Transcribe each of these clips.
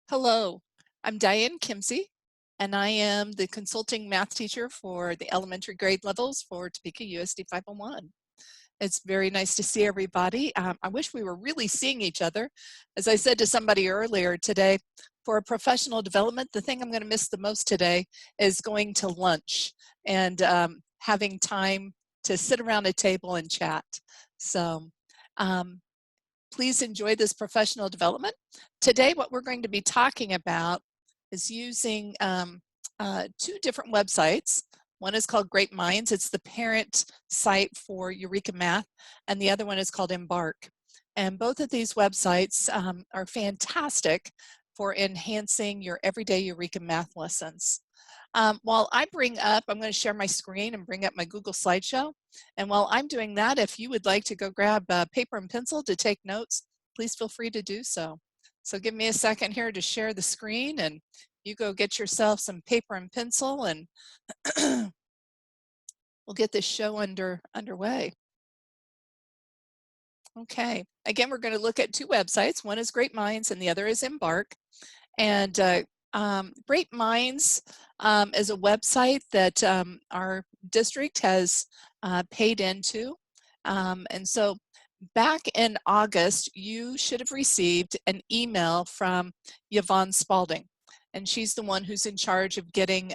Hello, I'm Diane Kimsey, and I am the consulting math teacher for the elementary grade levels for Topeka USD 501. It's very nice to see everybody. I wish we were really seeing each other. As I said to somebody earlier today, for professional development, the thing I'm going to miss the most today is going to lunch and having time to sit around a table and chat. So um, please enjoy this professional development. Today, what we're going to be talking about is using two different websites. One is called Great Minds. It's the parent site for Eureka Math, and the other one is called Embarc. And both of these websites are fantastic for enhancing your everyday Eureka Math lessons. While I'm going to share my screen and bring up my Google slideshow. And while I'm doing that, if you would like to go grab paper and pencil to take notes, please feel free to do so. So give me a second here to share the screen, and you go get yourself some paper and pencil, and we'll get this show underway. Okay, again, we're going to look at two websites. One is Great Minds and the other is Embarc. And Great Minds is a website that our district has paid into. And so back in August, you should have received an email from Yvonne Spalding. And she's the one who's in charge of getting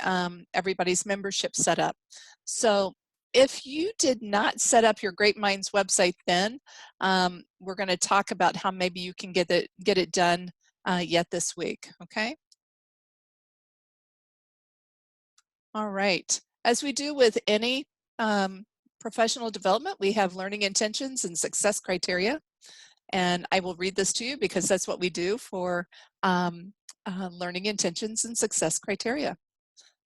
everybody's membership set up. So if you did not set up your Great Minds website then, we're going to talk about how maybe you can get it done yet this week, okay? All right. As we do with any professional development, we have learning intentions and success criteria. And I will read this to you because that's what we do for learning intentions and success criteria.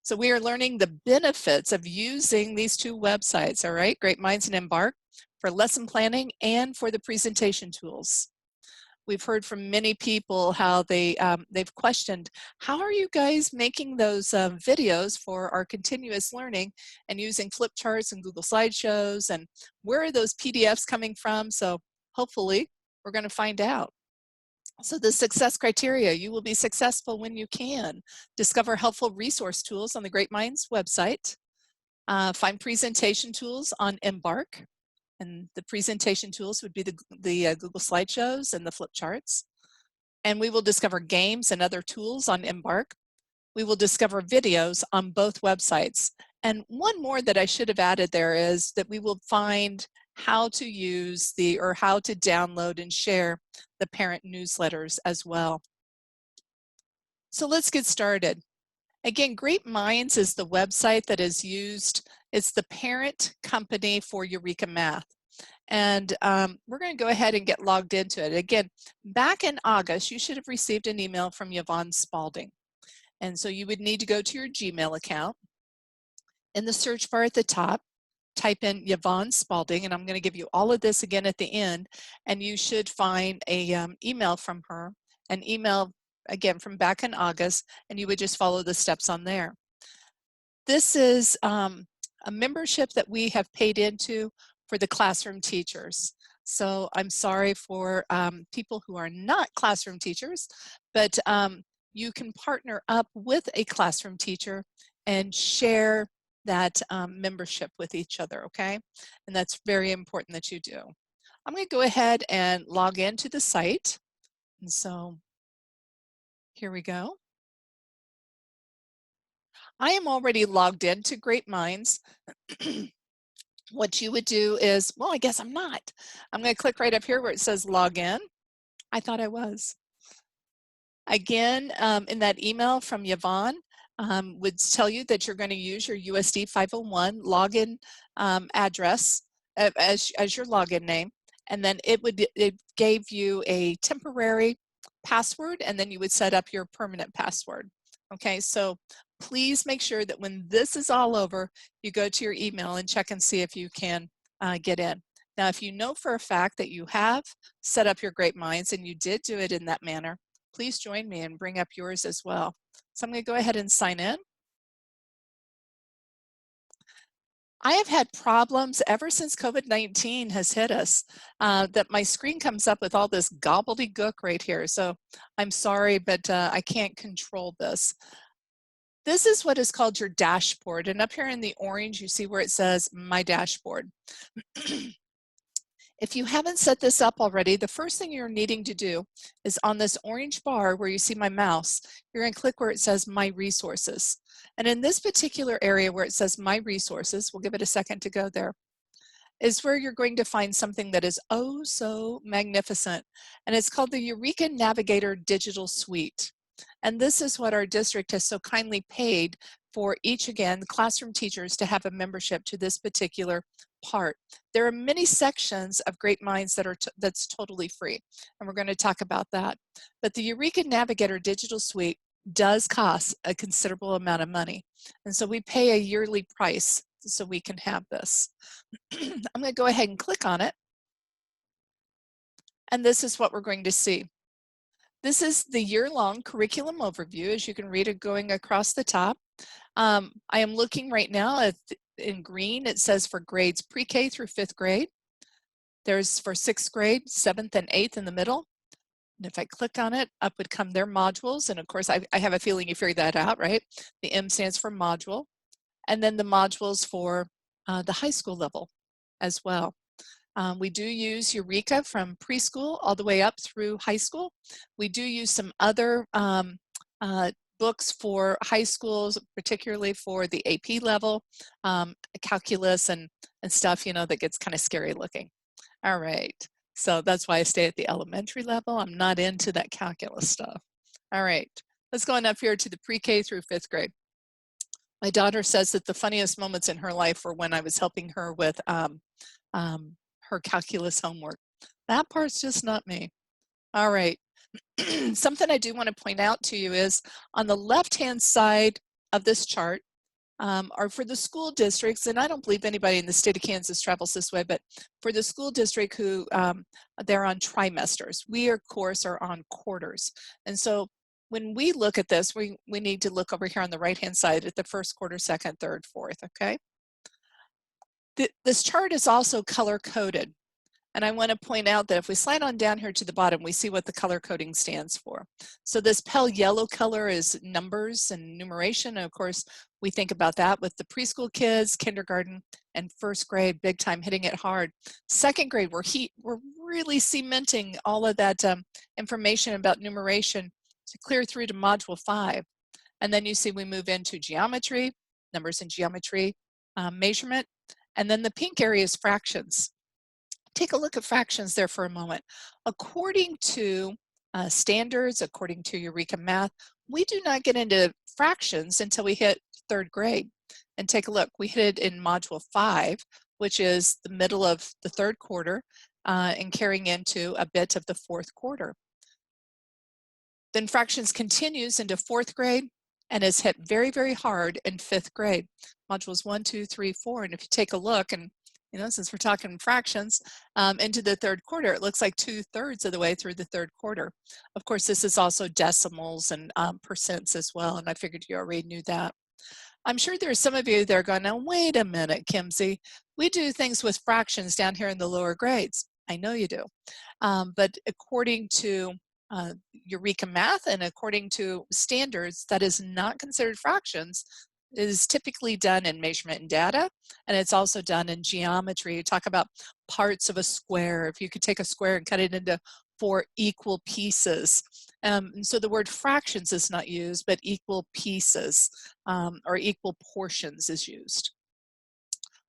So we are learning the benefits of using these two websites, all right? Great Minds and Embarc, for lesson planning and for the presentation tools. We've heard from many people how they've questioned, how are you guys making those videos for our continuous learning and using flip charts and Google slideshows, and where are those PDFs coming from? So hopefully we're going to find out. So the success criteria: you will be successful when you can discover helpful resource tools on the Great Minds website, find presentation tools on Embarc, and the presentation tools would be the Google slideshows and the flip charts. And we will discover games and other tools on Embarc. We will discover videos on both websites. And one more that I should have added there is that we will find how to use or how to download and share the parent newsletters as well. So let's get started. Again, Great Minds is the website that is used. It's the parent company for Eureka Math. And we're going to go ahead and get logged into it. Again, back in August, you should have received an email from Yvonne Spalding. And so you would need to go to your Gmail account. In the search bar at the top, type in Yvonne Spalding, and I'm going to give you all of this again at the end, and you should find a email from her, an email again from back in August, and you would just follow the steps on there. This is a membership that we have paid into for the classroom teachers. So I'm sorry for people who are not classroom teachers, but you can partner up with a classroom teacher and share that membership with each other, okay? And that's very important that you do. I'm going to go ahead and log into the site. And so here we go. I am already logged into Great Minds. What you would do is, well, I guess I'm not. I'm going to click right up here where it says log in. I thought I was. Again, in that email from Yvonne, would tell you that you're going to use your USD 501 login address as your login name, and then it gave you a temporary password, and then you would set up your permanent password. Okay, so please make sure that when this is all over, you go to your email and check and see if you can get in. Now, if you know for a fact that you have set up your Great Minds and you did do it in that manner, please join me and bring up yours as well. So I'm going to go ahead and sign in. I have had problems ever since COVID-19 has hit us, that my screen comes up with all this gobbledygook right here. So I'm sorry, but I can't control this. This is what is called your dashboard. And up here in the orange, you see where it says My Dashboard. If you haven't set this up already, the first thing you're needing to do is on this orange bar where you see my mouse, you're going to click where it says My Resources. And in this particular area where it says My Resources, we'll give it a second to go there, is where you're going to find something that is oh so magnificent. And it's called the Eureka Navigator Digital Suite. And this is what our district has so kindly paid for each, again, classroom teachers to have a membership to this particular part. There are many sections of Great Minds that are that's totally free, and we're going to talk about that. But the Eureka Navigator Digital Suite does cost a considerable amount of money, and so we pay a yearly price so we can have this. I'm going to go ahead and click on it, and this is what we're going to see. This is the year-long curriculum overview, as you can read it going across the top. I am looking right now at in green, it says for grades pre-K through 5th grade. There's for 6th grade, 7th and 8th in the middle. And if I click on it, up would come their modules. And of course, I have a feeling you figured that out, right? The M stands for module. And then the modules for the high school level as well. We do use Eureka from preschool all the way up through high school. We do use some other books for high schools, particularly for the AP level, calculus and stuff, you know, that gets kind of scary looking. All right, so that's why I stay at the elementary level. I'm not into that calculus stuff. All right, let's go on up here to the pre-K through 5th grade. My daughter says that the funniest moments in her life were when I was helping her with her calculus homework. That part's just not me. All right. Something I do want to point out to you is on the left-hand side of this chart are for the school districts, and I don't believe anybody in the state of Kansas travels this way, but for the school district who they're on trimesters. We, of course, are on quarters. And so when we look at this, we need to look over here on the right-hand side at the first quarter, second, third, fourth, okay? This chart is also color-coded. And I want to point out that if we slide on down here to the bottom, we see what the color coding stands for. So this pale yellow color is numbers and numeration. And of course, we think about that with the preschool kids, kindergarten, and 1st grade, big time, hitting it hard. 2nd grade, we're really cementing all of that information about numeration to clear through to module 5. And then you see we move into geometry, numbers and geometry, measurement, and then the pink area is fractions. Take a look at fractions there for a moment. According to standards, according to Eureka Math, we do not get into fractions until we hit 3rd grade. And take a look, we hit it in module 5, which is the middle of the 3rd quarter and carrying into a bit of the 4th quarter. Then fractions continues into 4th grade and is hit very, very hard in 5th grade. Modules 1, 2, 3, 4. And if you take a look, and you know, since we're talking fractions, into the 3rd quarter, it looks like 2/3 of the way through the 3rd quarter. Of course, this is also decimals and percents as well, and I figured you already knew that. I'm sure there are some of you that are going, now wait a minute, Kimsey, we do things with fractions down here in the lower grades. I know you do. But according to Eureka Math and according to standards, that is not considered fractions. It is typically done in measurement and data, and it's also done in geometry. You talk about parts of a square. If you could take a square and cut it into 4 equal pieces. And so the word fractions is not used, but equal pieces or equal portions is used.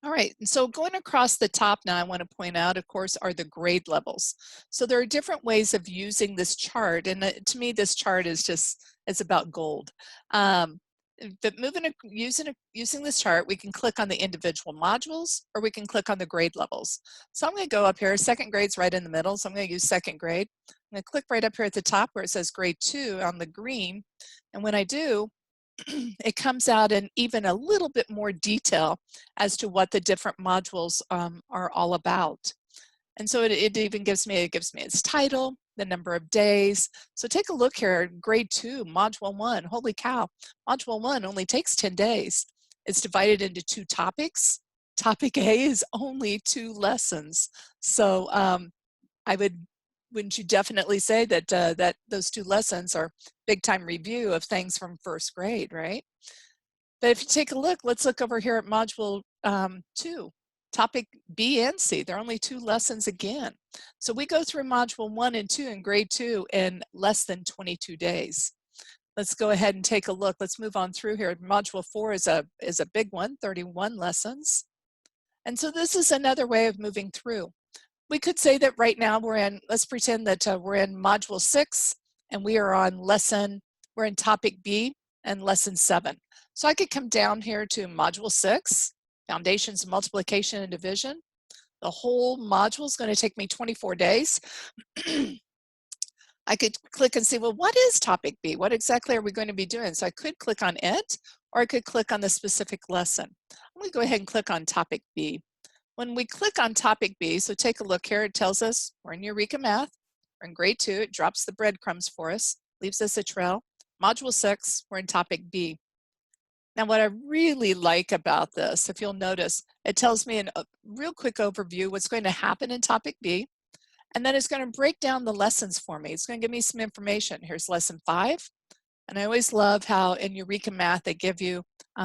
All right, and so going across the top now, I want to point out, of course, are the grade levels. So there are different ways of using this chart, and to me, this chart is just, it's about gold. But using this chart, we can click on the individual modules, or we can click on the grade levels. So I'm going to go up here. 2nd grade's right in the middle, so I'm going to use 2nd grade. I'm going to click right up here at the top where it says grade 2 on the green, and when I do, it comes out in even a little bit more detail as to what the different modules are all about. And so it even gives me its title, the number of days. So take a look here, grade 2, module 1. Holy cow, module 1 only takes 10 days. It's divided into 2 topics, topic A is only 2 lessons. So wouldn't you definitely say that that those 2 lessons are big time review of things from first grade, right? But if you take a look, let's look over here at module 2, topic B and C. They're only 2 lessons again. So we go through module 1 and 2 in grade 2 in less than 22 days. Let's go ahead and take a look. Let's move on through here. Module 4 is a big one, 31 lessons. And so this is another way of moving through. We could say that right now let's pretend that we're in module 6 and we are on we're in topic B and lesson 7. So I could come down here to module 6, foundations of multiplication and division. The whole module is going to take me 24 days. I could click and see, well, what is topic B? What exactly are we going to be doing? So I could click on it, or I could click on the specific lesson. I'm going to go ahead and click on topic B. When we click on topic B, so take a look here, it tells us we're in Eureka Math, we're in grade 2, it drops the breadcrumbs for us, leaves us a trail. Module 6, we're in topic B. Now what I really like about this, if you'll notice, it tells me in a real quick overview what's going to happen in topic B, and then it's going to break down the lessons for me. It's going to give me some information. Here's lesson 5, and I always love how in Eureka Math they give you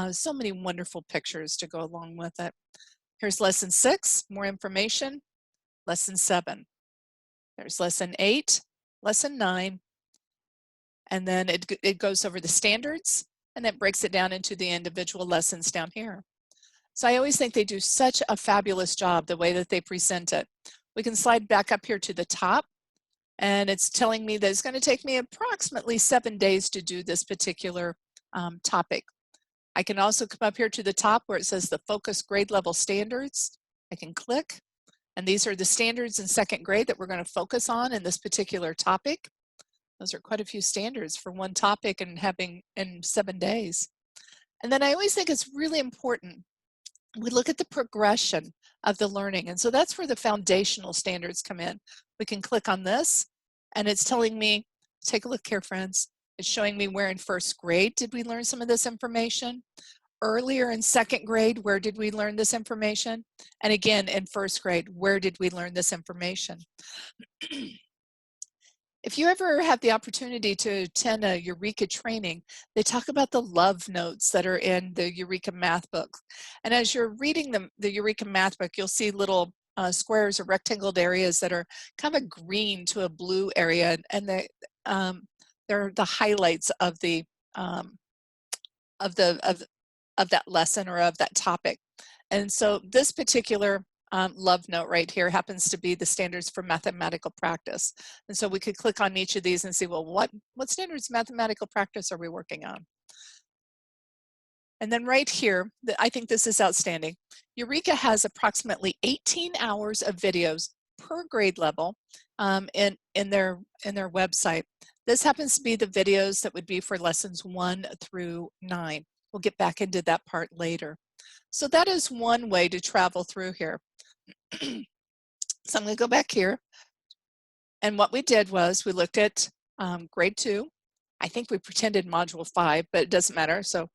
so many wonderful pictures to go along with it. Here's lesson 6, more information. Lesson 7. There's lesson 8, lesson 9, and then it goes over the standards, and then breaks it down into the individual lessons down here. So I always think they do such a fabulous job the way that they present it. We can slide back up here to the top, and it's telling me that it's going to take me approximately 7 days to do this particular topic. I can also come up here to the top where it says the focus grade level standards. I can click, and these are the standards in 2nd grade that we're going to focus on in this particular topic. Those are quite a few standards for one topic and having in 7 days. And then I always think it's really important we look at the progression of the learning. And so that's where the foundational standards come in. We can click on this, and it's telling me, take a look here, friends. It's showing me where in 1st grade did we learn some of this information. Earlier in 2nd grade, where did we learn this information? And again, in 1st grade, where did we learn this information? If you ever have the opportunity to attend a Eureka training, they talk about the love notes that are in the Eureka Math book. And as you're reading the Eureka Math book, you'll see little squares or rectangled areas that are kind of a green to a blue area, and they're the highlights of that lesson or of that topic. And so this particular love note right here happens to be the standards for mathematical practice. And so we could click on each of these and see, well, what standards mathematical practice are we working on? And then right here, I think this is outstanding. Eureka has approximately 18 hours of videos per grade level in their website. This happens to be the videos that would be for lessons 1 through 9. We'll get back into that part later. So that is one way to travel through here. So I'm going to go back here, and what we did was we looked at grade 2. I think we pretended module 5, but it doesn't matter. So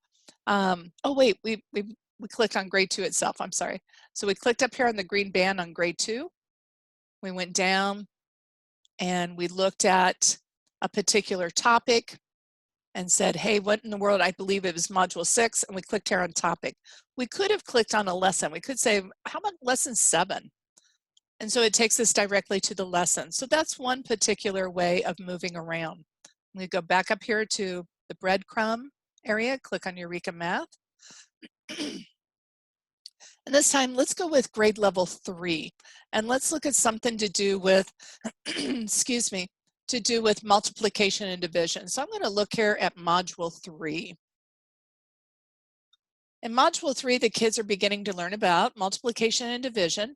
oh wait, we clicked on grade 2 itself. I'm sorry. So we clicked up here on the green band on grade 2. We went down and we looked at a particular topic and said, hey, what in the world? I believe it was module 6, and we clicked here on topic. We could have clicked on a lesson. We could say, how about lesson 7? And so it takes us directly to the lesson. So that's one particular way of moving around. We go back up here to the breadcrumb area, click on Eureka Math. And this time, let's go with grade level 3. And let's look at something to do with, excuse me, to do with multiplication and division. So I'm going to look here at module 3. In module 3, the kids are beginning to learn about multiplication and division.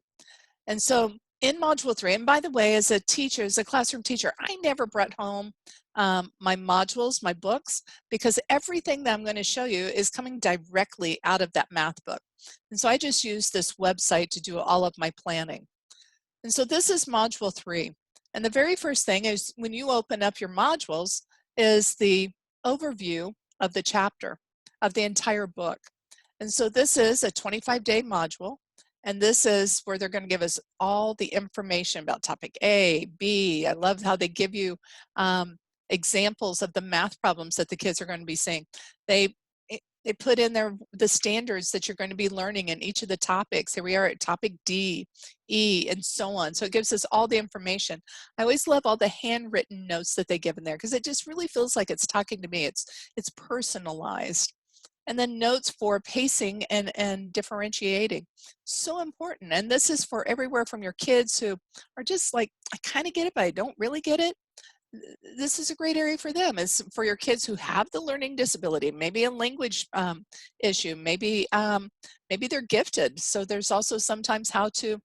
And so in module 3, and by the way, as a teacher, as a classroom teacher, I never brought home my modules, my books, because everything that I'm going to show you is coming directly out of that math book. And so I just use this website to do all of my planning. And so this is module 3. And the very first thing is when you open up your modules is the overview of the chapter, of the entire book. And so this is a 25-day module. And this is where they're going to give us all the information about topic A, B. I love how they give you examples of the math problems that the kids are going to be seeing. They put in there the standards that you're going to be learning in each of the topics. Here we are at topic D, E, and so on. So it gives us all the information. I always love all the handwritten notes that they give in there because it just really feels like it's talking to me. It's personalized. And then notes for pacing and differentiating. So important. And this is for everywhere from your kids who are just like, I kind of get it, but I don't really get it. This is a great area for them. It's for your kids who have the learning disability, maybe a language issue, maybe they're gifted. So there's also sometimes how to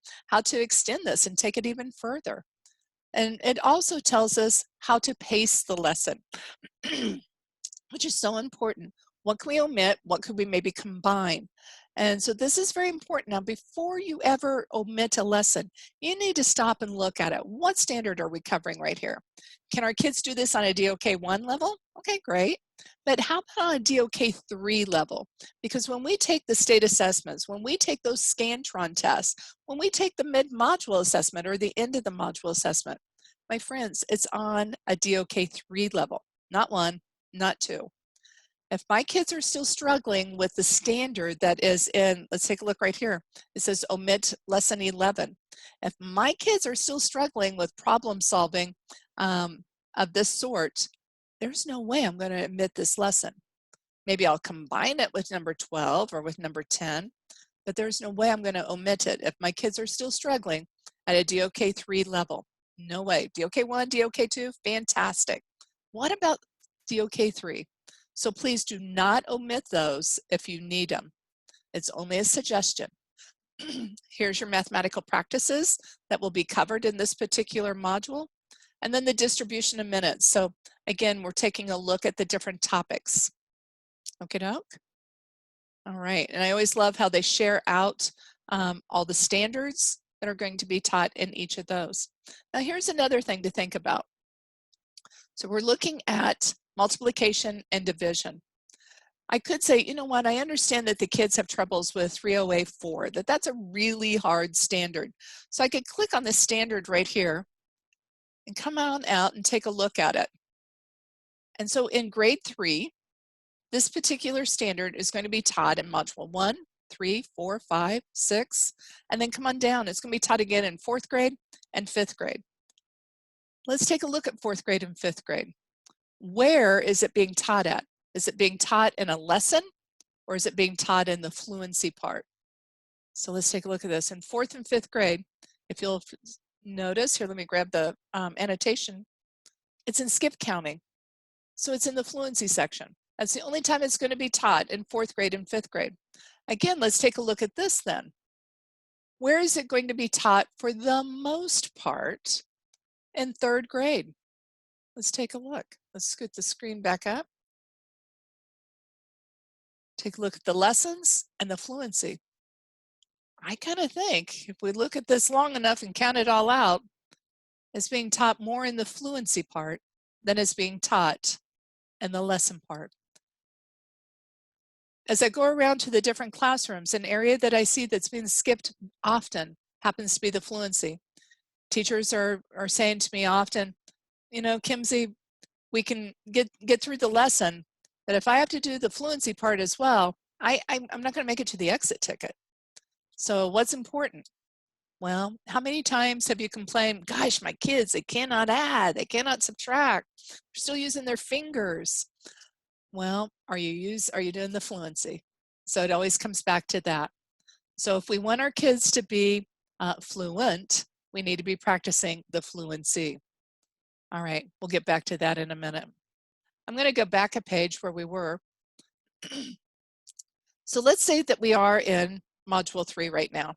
extend this and take it even further. And it also tells us how to pace the lesson, which is so important. What can we omit? What could we maybe combine? And so this is very important. Now, before you ever omit a lesson, you need to stop and look at it. What standard are we covering right here? Can our kids do this on a DOK 1 level? Okay, great. But how about on a DOK 3 level? Because when we take the state assessments, when we take those Scantron tests, when we take the mid-module assessment or the end of the module assessment, my friends, it's on a DOK 3 level, not 1, not 2. If my kids are still struggling with the standard that is in, let's take a look right here. It says omit lesson 11. If my kids are still struggling with problem solving of this sort, there's no way I'm going to omit this lesson. Maybe I'll combine it with number 12 or with number 10, but there's no way I'm going to omit it if my kids are still struggling at a DOK 3 level. No way. DOK 1, DOK 2, fantastic. What about DOK 3? So please do not omit those if you need them. It's only a suggestion. Here's your mathematical practices that will be covered in this particular module. And then the distribution of minutes. So again, we're taking a look at the different topics. Okay, doke? All right, and I always love how they share out all the standards that are going to be taught in each of those. Now here's another thing to think about. So we're looking at multiplication and division. I could say, you know what, I understand that the kids have troubles with 308-4, that's a really hard standard. So I could click on the standard right here and come on out and take a look at it. And so in grade 3, this particular standard is going to be taught in module 1, 3, 4, 5, 6, and then come on down. It's going to be taught again in 4th grade and 5th grade. Let's take a look at 4th grade and 5th grade. Where is it being taught at? Is it being taught in a lesson or is it being taught in the fluency part? So let's take a look at this. In 4th and 5th grade, if you'll notice, here let me grab the annotation, it's in skip counting. So it's in the fluency section. That's the only time it's going to be taught in 4th grade and 5th grade. Again, let's take a look at this then. Where is it going to be taught for the most part in 3rd grade? Let's take a look. Let's scoot the screen back up. Take a look at the lessons and the fluency. I kind of think if we look at this long enough and count it all out, it's being taught more in the fluency part than it's being taught in the lesson part. As I go around to the different classrooms, an area that I see that's being skipped often happens to be the fluency. Teachers are saying to me often, you know, Kimsey, we can get through the lesson, but if I have to do the fluency part as well, I'm not going to make it to the exit ticket. So what's important? Well, how many times have you complained, gosh, my kids, they cannot add, they cannot subtract, they're still using their fingers. Well, are you doing the fluency? So it always comes back to that. So if we want our kids to be fluent, we need to be practicing the fluency. All right, we'll get back to that in a minute. I'm going to go back a page where we were. So let's say that we are in module 3 right now.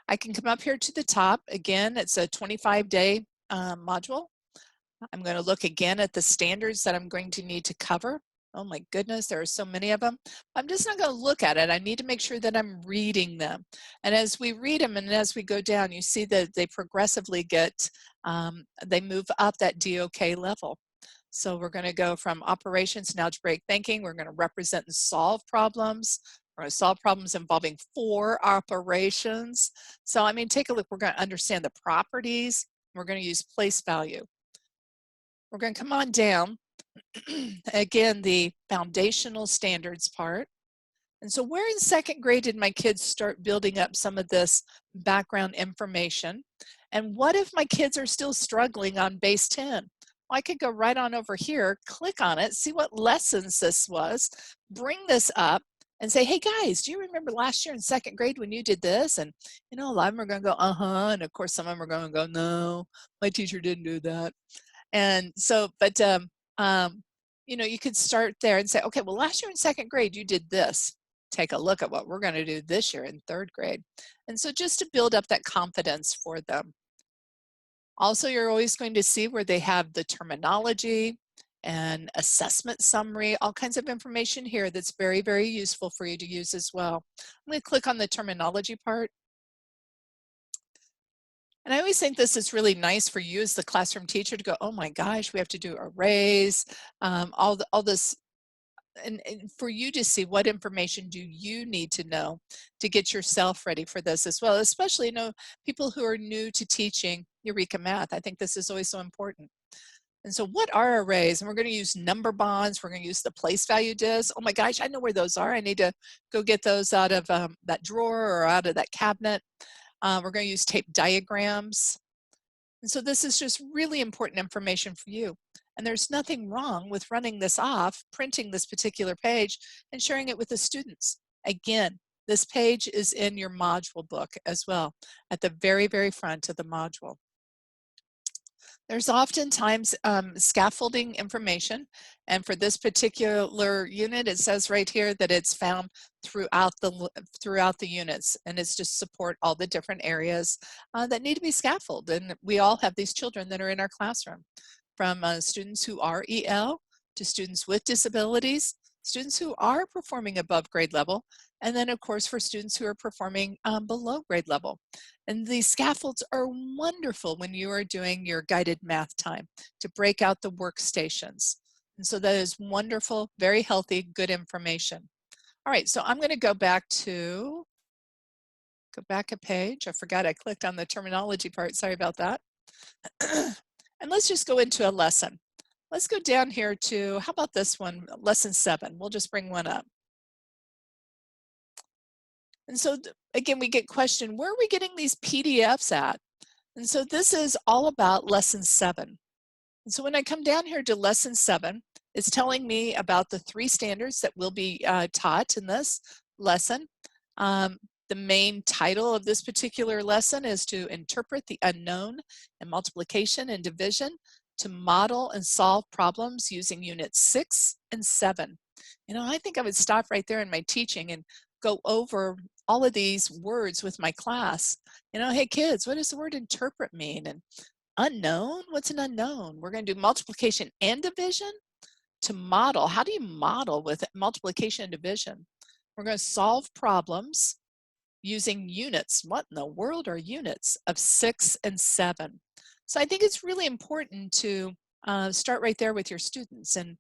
I can come up here to the top. Again, it's a 25-day module. I'm going to look again at the standards that I'm going to need to cover. Oh my goodness, there are so many of them. I'm just not going to look at it. I need to make sure that I'm reading them. And as we read them and as we go down, you see that they progressively get, they move up that DOK level. So we're going to go from operations and algebraic thinking. We're going to represent and solve problems. We're going to solve problems involving 4 operations. So, I mean, take a look. We're going to understand the properties. We're going to use place value. We're going to come on down. Again, the foundational standards part. And so where in 2nd grade did my kids start building up some of this background information? And what if my kids are still struggling on base 10? Well, I could go right on over here, click on it, see what lessons this was, bring this up and say, hey guys, do you remember last year in 2nd grade when you did this? And you know, a lot of them are going to go, uh-huh. And of course, some of them are going to go, no, my teacher didn't do that. And so, but, you know, you could start there and say, okay, well, last year in 2nd grade, you did this. Take a look at what we're going to do this year in 3rd grade. And so just to build up that confidence for them. Also, you're always going to see where they have the terminology and assessment summary, all kinds of information here that's very, very useful for you to use as well. I'm going to click on the terminology part. And I always think this is really nice for you as the classroom teacher to go, oh my gosh, we have to do arrays, all this, and for you to see what information do you need to know to get yourself ready for this as well, especially, you know, people who are new to teaching Eureka Math. I think this is always so important. And so what are arrays? And we're going to use number bonds. We're going to use the place value disc. Oh my gosh, I know where those are. I need to go get those out of that drawer or out of that cabinet. We're going to use tape diagrams. And so this is just really important information for you. And there's nothing wrong with running this off, printing this particular page, and sharing it with the students. Again, this page is in your module book as well, at the very, very front of the module. There's oftentimes scaffolding information, and for this particular unit, it says right here that it's found throughout the units, and it's just support all the different areas that need to be scaffolded. And we all have these children that are in our classroom, from students who are EL to students with disabilities, students who are performing above grade level, and then of course for students who are performing below grade level. And these scaffolds are wonderful when you are doing your guided math time to break out the workstations. And so that is wonderful, very healthy, good information. All right, so I'm going to go back a page. I forgot I clicked on the terminology part. Sorry about that. And let's just go into a lesson. Let's go down here to, how about this one, lesson 7. We'll just bring one up. And so again, we get questioned, where are we getting these PDFs at? And so this is all about lesson 7. And so when I come down here to lesson 7, it's telling me about the 3 standards that will be taught in this lesson. The main title of this particular lesson is to interpret the unknown in multiplication and division, to model and solve problems using units 6 and 7. You know, I think I would stop right there in my teaching and go over all of these words with my class. You know, hey kids, what does the word interpret mean? And unknown, what's an unknown? We're going to do multiplication and division. To model, how do you model with multiplication and division? We're going to solve problems using units. What in the world are units of 6 and 7? So I think it's really important to start right there with your students and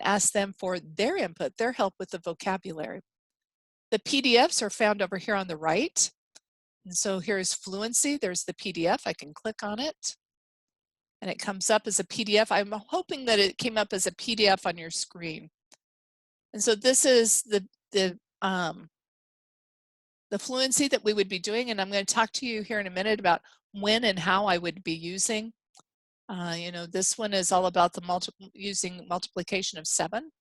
ask them for their input, their help with the vocabulary. The PDFs are found over here on the right. And so here's fluency. There's the PDF. I can click on it and it comes up as a PDF. I'm hoping that it came up as a PDF on your screen. And so this is the fluency that we would be doing, and I'm going to talk to you here in a minute about when and how I would be using. You know, this one is all about the using multiplication of 7.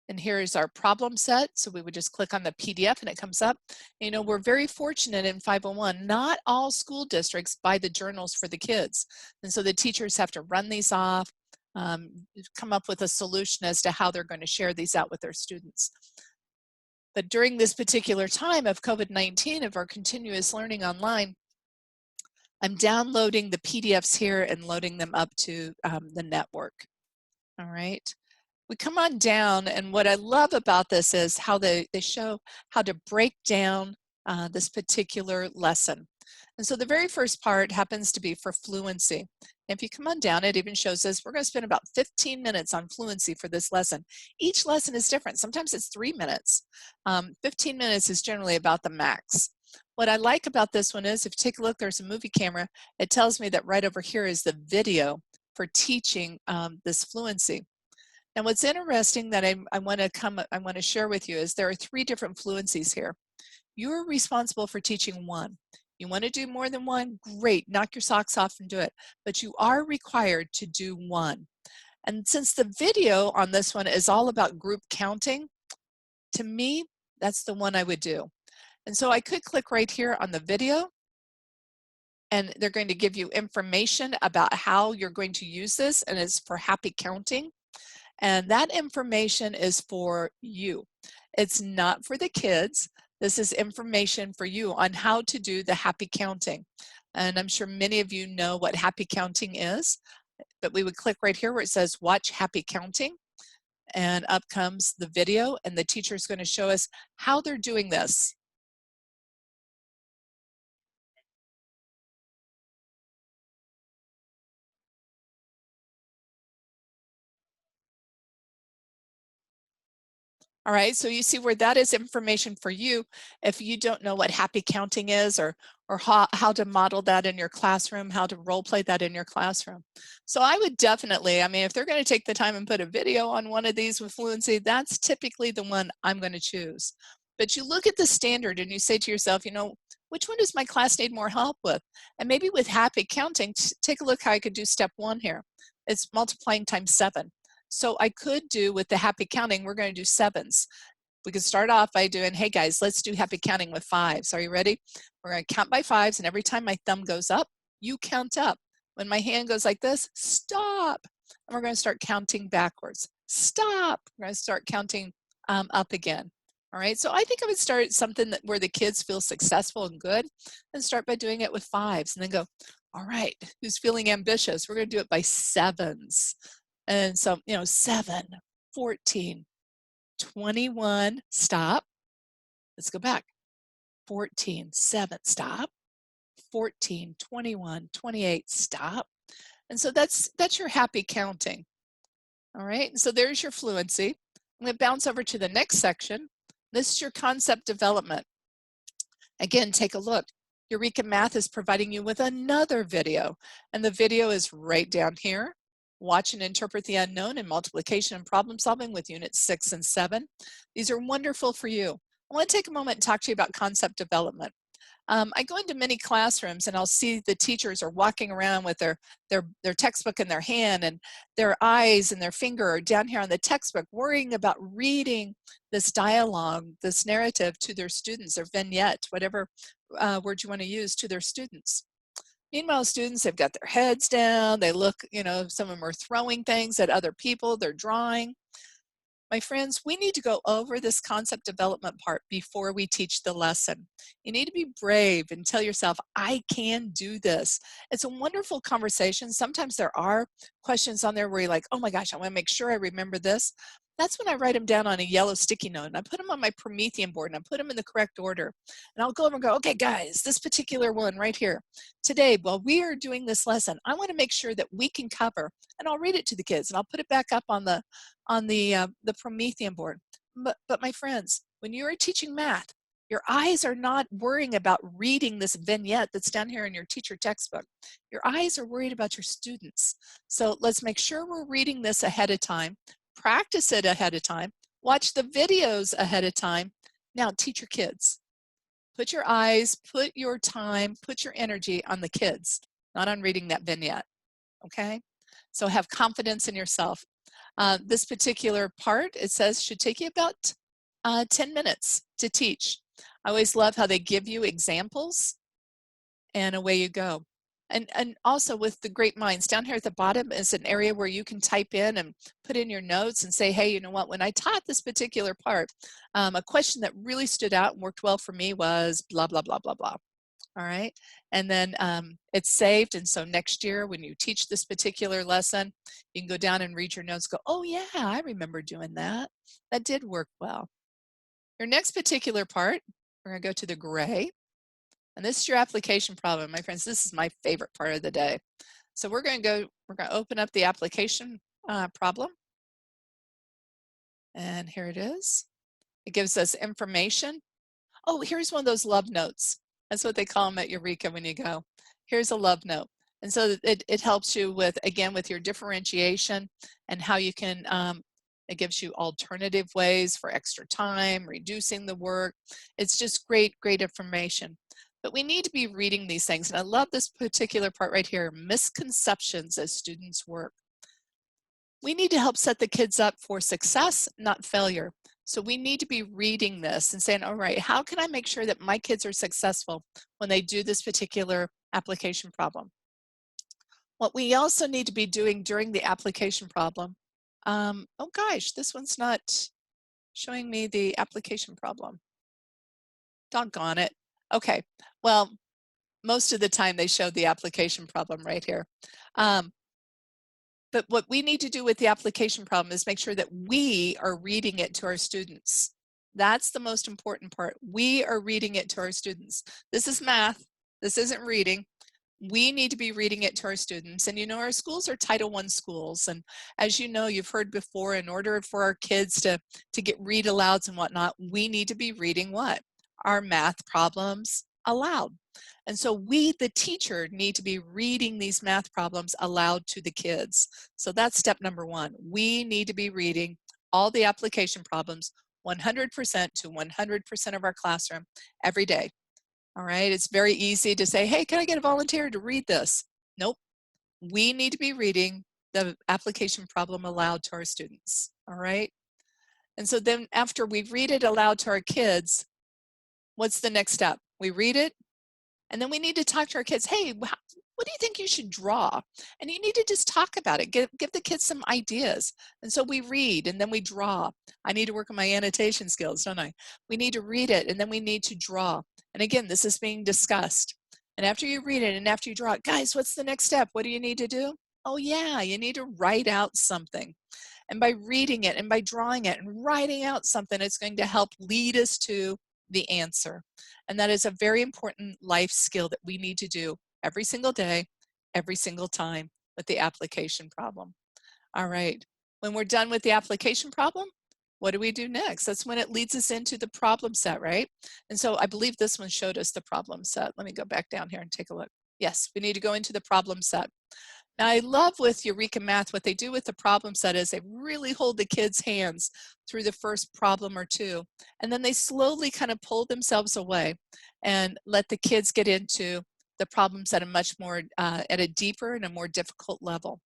And here is our problem set. So we would just click on the PDF and it comes up. You know, we're very fortunate in 501. Not all school districts buy the journals for the kids. And so the teachers have to run these off, come up with a solution as to how they're going to share these out with their students. But during this particular time of COVID-19, of our continuous learning online, I'm downloading the PDFs here and loading them up to the network. All right. We come on down, and what I love about this is how they show how to break down this particular lesson. And so the very first part happens to be for fluency. If you come on down, it even shows us we're going to spend about 15 minutes on fluency for this lesson. Each lesson is different. Sometimes it's 3 minutes. 15 minutes is generally about the max. What I like about this one is if you take a look, there's a movie camera. It tells me that right over here is the video for teaching this fluency. And what's interesting that I want to share with you is there are 3 different fluencies here. You're responsible for teaching one. You want to do more than one? Great, knock your socks off and do it. But you are required to do one. And since the video on this one is all about group counting, to me, that's the one I would do. And so I could click right here on the video, and they're going to give you information about how you're going to use this, and it's for happy counting. And that information is for you. It's not for the kids. This is information for you on how to do the happy counting. And I'm sure many of you know what happy counting is, but we would click right here where it says watch happy counting, and up comes the video, and the teacher is going to show us how they're doing this. All right, so you see where that is information for you if you don't know what happy counting is, or how to model that in your classroom, how to role play that in your classroom. So I would definitely, I mean, if they're going to take the time and put a video on one of these with fluency, that's typically the one I'm going to choose. But you look at the standard and you say to yourself, you know, which one does my class need more help with? And maybe with happy counting, take a look how I could do step 1 here. It's multiplying times 7. So I could do with the happy counting, we're going to do 7s. We could start off by doing, hey guys, let's do happy counting with 5s. Are you ready? We're going to count by 5s, and every time my thumb goes up, you count up. When my hand goes like this, stop. And we're going to start counting backwards. Stop. We're going to start counting up again. All right, so I think I would start something where the kids feel successful and good, and start by doing it with 5s, and then go, all right, who's feeling ambitious? We're going to do it by 7s. And so, you know, 7, 14, 21, stop. Let's go back. 14, 7, stop. 14, 21, 28, stop. And so that's your happy counting. All right, and so there's your fluency. I'm going to bounce over to the next section. This is your concept development. Again, take a look. Eureka Math is providing you with another video, and the video is right down here. Watch and interpret the unknown in multiplication and problem solving with units 6 and 7. These are wonderful for you. I want to take a moment and talk to you about concept development. I go into many classrooms and I'll see the teachers are walking around with their textbook in their hand, and their eyes and their finger are down here on the textbook worrying about reading this dialogue, this narrative to their students, or vignette, whatever word you want to use, to their students. Meanwhile, students have got their heads down, they look, you know, some of them are throwing things at other people, they're drawing. My friends, we need to go over this concept development part before we teach the lesson. You need to be brave and tell yourself, I can do this. It's a wonderful conversation. Sometimes there are questions on there where you're like, oh my gosh, I want to make sure I remember this. That's when I write them down on a yellow sticky note, and I put them on my Promethean board, and I put them in the correct order. And I'll go over and go, okay guys, this particular one right here. Today, while we are doing this lesson, I want to make sure that we can cover, and I'll read it to the kids, and I'll put it back up on the Promethean board. But my friends, when you are teaching math, your eyes are not worrying about reading this vignette that's down here in your teacher textbook. Your eyes are worried about your students. So let's make sure we're reading this ahead of time, practice it ahead of time, watch the videos ahead of time. Now teach your kids. Put your eyes, put your time, put your energy on the kids, not on reading that vignette, okay? So have confidence in yourself. This particular part, it says, should take you about 10 minutes to teach. I always love how they give you examples, and away you go. And also with the Great Minds, down here at the bottom is an area where you can type in and put in your notes and say, hey, you know what, when I taught this particular part, a question that really stood out and worked well for me was blah, blah, blah, blah, blah. All right, and then it's saved, and so next year when you teach this particular lesson, you can go down and read your notes, go, oh yeah, I remember doing that. That did work well. Your next particular part, we're going to go to the gray, and this is your application problem. My friends, this is my favorite part of the day. So we're going to open up the application problem. And here it is. It gives us information. Oh, here's one of those love notes. That's what they call them at Eureka when you go. Here's a love note. And so it helps you with, again, with your differentiation and how you can, it gives you alternative ways for extra time, reducing the work. It's just great, great information. But we need to be reading these things. And I love this particular part right here, misconceptions as students work. We need to help set the kids up for success, not failure. So we need to be reading this and saying, all right, how can I make sure that my kids are successful when they do this particular application problem? What we also need to be doing during the application problem, oh gosh, this one's not showing me the application problem. Doggone it. Okay, well, most of the time they showed the application problem right here. But what we need to do with the application problem is make sure that we are reading it to our students. That's the most important part. We are reading it to our students. This is math. This isn't reading. We need to be reading it to our students. And you know, our schools are Title I schools. And as you know, you've heard before, in order for our kids to get read alouds and whatnot, we need to be reading what? Our math problems aloud. And so we, the teacher, need to be reading these math problems aloud to the kids. So that's step number one. We need to be reading all the application problems 100% to 100% of our classroom every day. All right, it's very easy to say, hey, can I get a volunteer to read this? Nope, we need to be reading the application problem aloud to our students, all right? And so then after we read it aloud to our kids, what's the next step? We read it, and then we need to talk to our kids, hey, what do you think you should draw? And you need to just talk about it, give the kids some ideas. And so we read and then we draw. I need to work on my annotation skills, don't I? We need to read it and then we need to draw. And again, this is being discussed. And after you read it and after you draw it, guys, what's the next step? What do you need to do? Oh yeah, you need to write out something. And by reading it and by drawing it and writing out something, it's going to help lead us to the answer. And that is a very important life skill that we need to do every single day, every single time with the application problem. All right, when we're done with the application problem, what do we do next? That's when it leads us into the problem set, right? And so I believe this one showed us the problem set. Let me go back down here and take a look. Yes, we need to go into the problem set. Now I love with Eureka Math, what they do with the problem set is they really hold the kids' hands through the first problem or two, and then they slowly kind of pull themselves away and let the kids get into the problems at a much more, at a deeper and a more difficult level.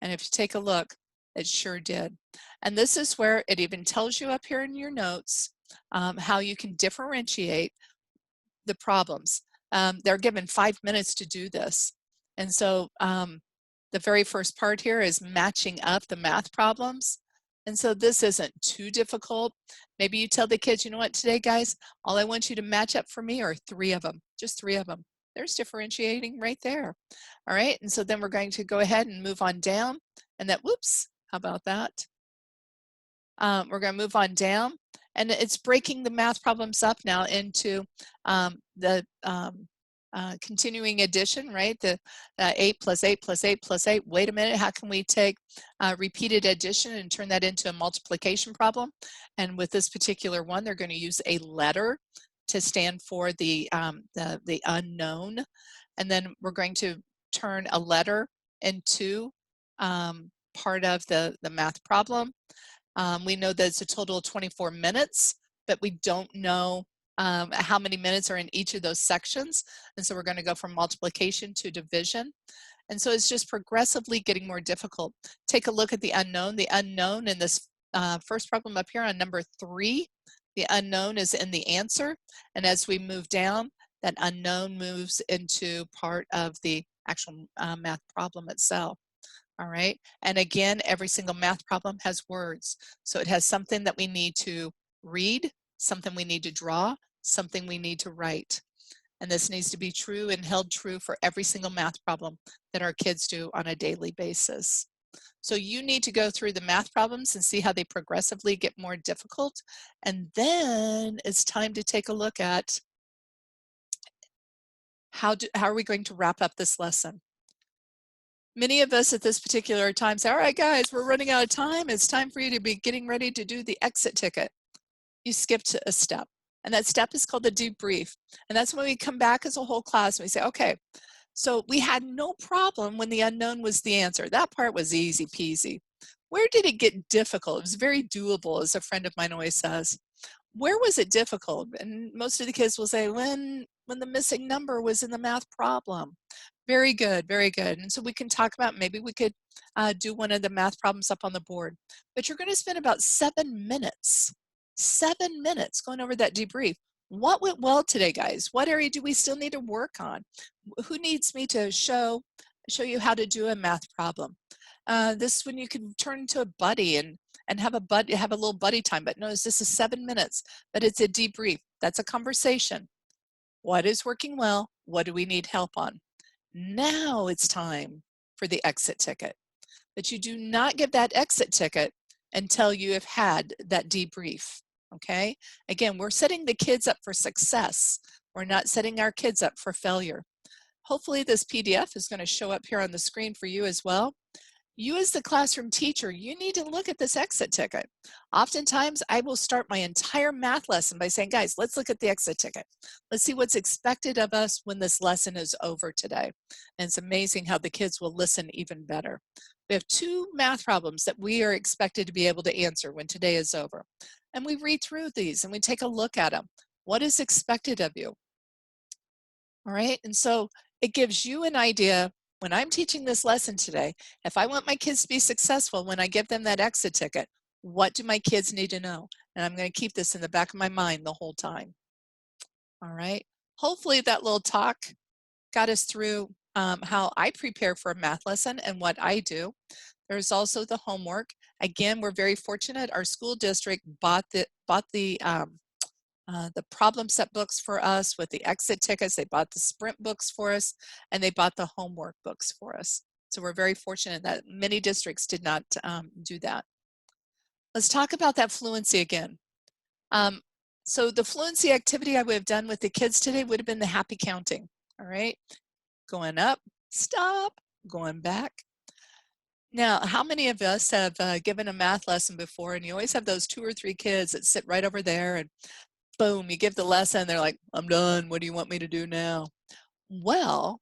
And if you take a look, it sure did. And this is where it even tells you up here in your notes how you can differentiate the problems. They're given 5 minutes to do this. And so the very first part here is matching up the math problems. And so this isn't too difficult. Maybe you tell the kids, you know what, today, guys, all I want you to match up for me are 3 of them, just 3 of them. There's differentiating right there. All right, and so then we're going to go ahead and move on down. And that, whoops, how about that? We're going to move on down. And it's breaking the math problems up now into the continuing addition, right? The 8 plus 8 plus 8 plus 8. Wait a minute, how can we take repeated addition and turn that into a multiplication problem? And with this particular one, they're going to use a letter to stand for the unknown. And then we're going to turn a letter into part of the math problem. We know that it's a total of 24 minutes, but we don't know how many minutes are in each of those sections. And so we're going to go from multiplication to division. And so it's just progressively getting more difficult. Take a look at the unknown. The unknown in this first problem up here on number 3, the unknown is in the answer. And as we move down, that unknown moves into part of the actual math problem itself. All right, and again, every single math problem has words. So it has something that we need to read, something we need to draw, something we need to write. And this needs to be true and held true for every single math problem that our kids do on a daily basis. So you need to go through the math problems and see how they progressively get more difficult. And then it's time to take a look at how are we going to wrap up this lesson. Many of us at this particular time say, all right, guys, we're running out of time. It's time for you to be getting ready to do the exit ticket. You skipped a step, and that step is called the debrief. And that's when we come back as a whole class and we say, okay, so we had no problem when the unknown was the answer. That part was easy peasy. Where did it get difficult? It was very doable, as a friend of mine always says. Where was it difficult? And most of the kids will say, when the missing number was in the math problem. Very good, very good. And so we can talk about, maybe we could do one of the math problems up on the board. But you're going to spend about 7 minutes going over that debrief. What went well today, guys? What area do we still need to work on? Who needs me to show you how to do a math problem? This is when you can turn to a buddy and have a little buddy time. But notice this is 7 minutes, but it's a debrief. That's a conversation. What is working well? What do we need help on? Now it's time for the exit ticket. But you do not get that exit ticket until you have had that debrief. Okay? Again, we're setting the kids up for success. We're not setting our kids up for failure. Hopefully this PDF is going to show up here on the screen for you as well. You as the classroom teacher, you need to look at this exit ticket. Oftentimes, I will start my entire math lesson by saying, guys, let's look at the exit ticket. Let's see what's expected of us when this lesson is over today. And it's amazing how the kids will listen even better. We have 2 math problems that we are expected to be able to answer when today is over. And we read through these and we take a look at them. What is expected of you? All right, and so it gives you an idea. When I'm teaching this lesson today, if I want my kids to be successful when I give them that exit ticket, what do my kids need to know? And I'm going to keep this in the back of my mind the whole time. All right. Hopefully that little talk got us through how I prepare for a math lesson and what I do. There's also the homework. Again, we're very fortunate. Our school district bought the problem set books for us with the exit tickets. They bought the sprint books for us, and they bought the homework books for us. So we're very fortunate that many districts did not do that. Let's talk about that fluency again. So the fluency activity I would have done with the kids today would have been the happy counting. All right, going up, stop, going back. Now, how many of us have given a math lesson before, and you always have those 2 or 3 kids that sit right over there, and boom, you give the lesson, they're like, I'm done, what do you want me to do now? Well,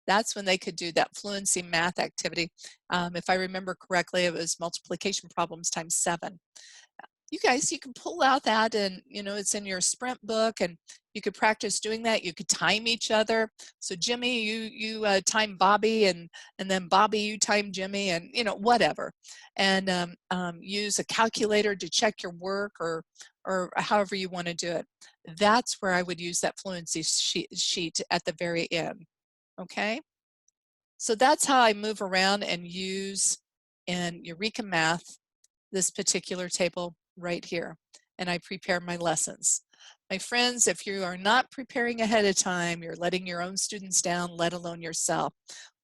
that's when they could do that fluency math activity. If I remember correctly, it was multiplication problems times 7. You guys, you can pull out that, and it's in your sprint book, and you could practice doing that. You could time each other. So Jimmy, you time Bobby, and then Bobby, you time Jimmy, and whatever. And use a calculator to check your work, or however you want to do it. That's where I would use that fluency sheet at the very end. Okay, so that's how I move around and use in Eureka Math this particular table right here, and I prepare my lessons. My friends, if you are not preparing ahead of time, you're letting your own students down, let alone yourself.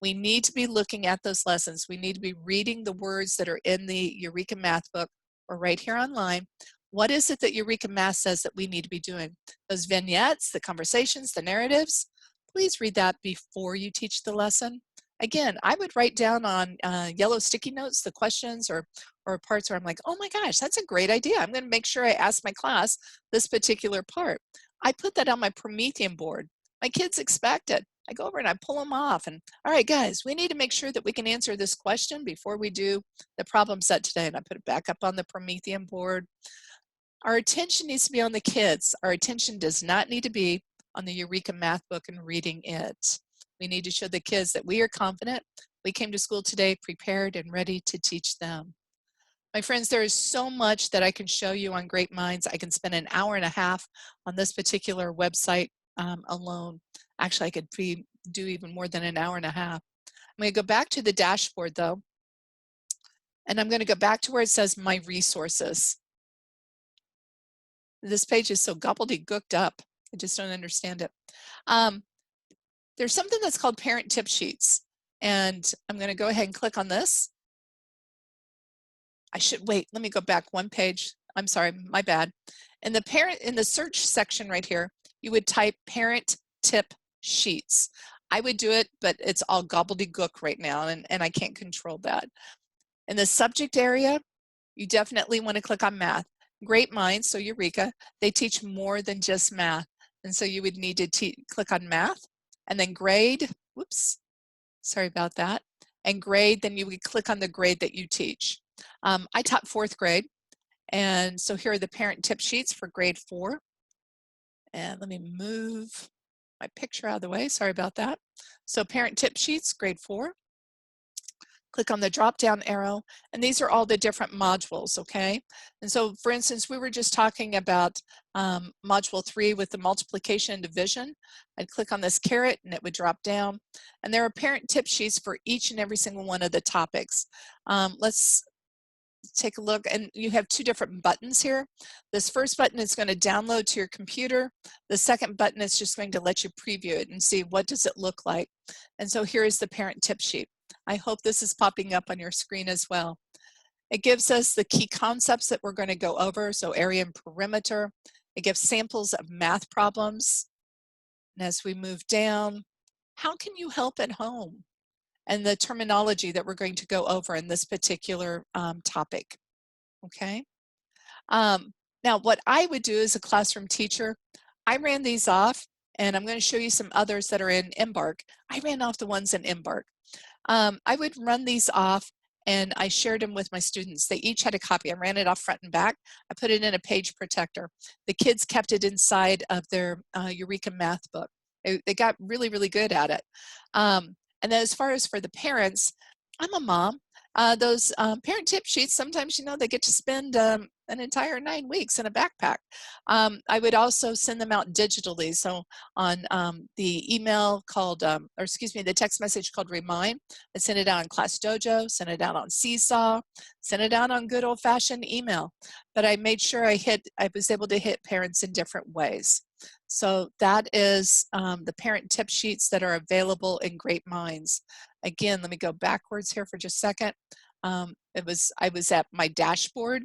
We need to be looking at those lessons. We need to be reading the words that are in the Eureka Math book or right here online. What is it that Eureka Math says that we need to be doing? Those vignettes, the conversations, the narratives, please read that before you teach the lesson. Again, I would write down on yellow sticky notes the questions or parts where I'm like, oh my gosh, that's a great idea. I'm going to make sure I ask my class this particular part. I put that on my Promethean board. My kids expect it. I go over and I pull them off, and all right, guys, we need to make sure that we can answer this question before we do the problem set today. And I put it back up on the Promethean board. Our attention needs to be on the kids. Our attention does not need to be on the Eureka Math book and reading it. We need to show the kids that we are confident. We came to school today prepared and ready to teach them. My friends, there is so much that I can show you on Great Minds. I can spend an hour and a half on this particular website alone. Actually, I could do even more than an hour and a half. I'm going to go back to the dashboard though, and I'm going to go back to where it says My Resources. This page is so gobbledygooked up. I just don't understand it. There's something that's called Parent Tip Sheets, and I'm going to go ahead and click on this. I should wait. Let me go back one page. I'm sorry, my bad. In the search section right here, you would type Parent Tip Sheets. I would do it, but it's all gobbledygook right now, and I can't control that. In the subject area, you definitely want to click on math. Great Minds, so Eureka, they teach more than just math. And so you would need to click on math, and then grade, whoops, sorry about that, and grade, then you would click on the grade that you teach. I taught 4th grade, and so here are the parent tip sheets for grade 4. And let me move my picture out of the way, sorry about that. So parent tip sheets, grade 4. Click on the drop down arrow, and these are all the different modules, okay? And so for instance, we were just talking about module 3 with the multiplication and division. I'd click on this caret and it would drop down, and there are parent tip sheets for each and every single one of the topics. Let's take a look, and you have 2 different buttons here. This first button is going to download to your computer. The second button is just going to let you preview it and see what does it look like. And so here is the parent tip sheet. I hope this is popping up on your screen as well. It gives us the key concepts that we're going to go over, so area and perimeter. It gives samples of math problems. And as we move down, how can you help at home? And the terminology that we're going to go over in this particular topic, okay? Now, what I would do as a classroom teacher, I ran these off, and I'm going to show you some others that are in Embarc. I ran off the ones in Embarc. I would run these off, and I shared them with my students. They each had a copy. I ran it off front and back. I put it in a page protector. The kids kept it inside of their Eureka Math book. They got really, really good at it. And then as far as for the parents, I'm a mom. Those parent tip sheets, sometimes, you know, they get to spend an entire 9 weeks in a backpack. I would also send them out digitally. So on the email called, or excuse me, the text message called Remind, I sent it out on Class Dojo, sent it out on Seesaw, sent it out on good old fashioned email. But I made sure I was able to hit parents in different ways. So that is the parent tip sheets that are available in Great Minds. Again, let me go backwards here for just a second. I was at my dashboard,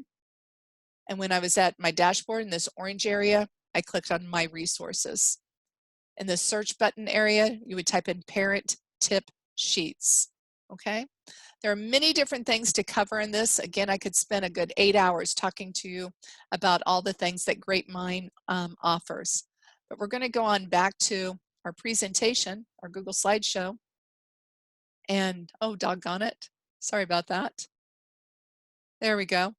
and when I was at my dashboard in this orange area, I clicked on My Resources. In the search button area, you would type in Parent Tip Sheets, okay? There are many different things to cover in this. Again, I could spend a good 8 hours talking to you about all the things that Great Mind offers. But we're going to go on back to our presentation, our Google slideshow. And, oh, doggone it. Sorry about that. There we go.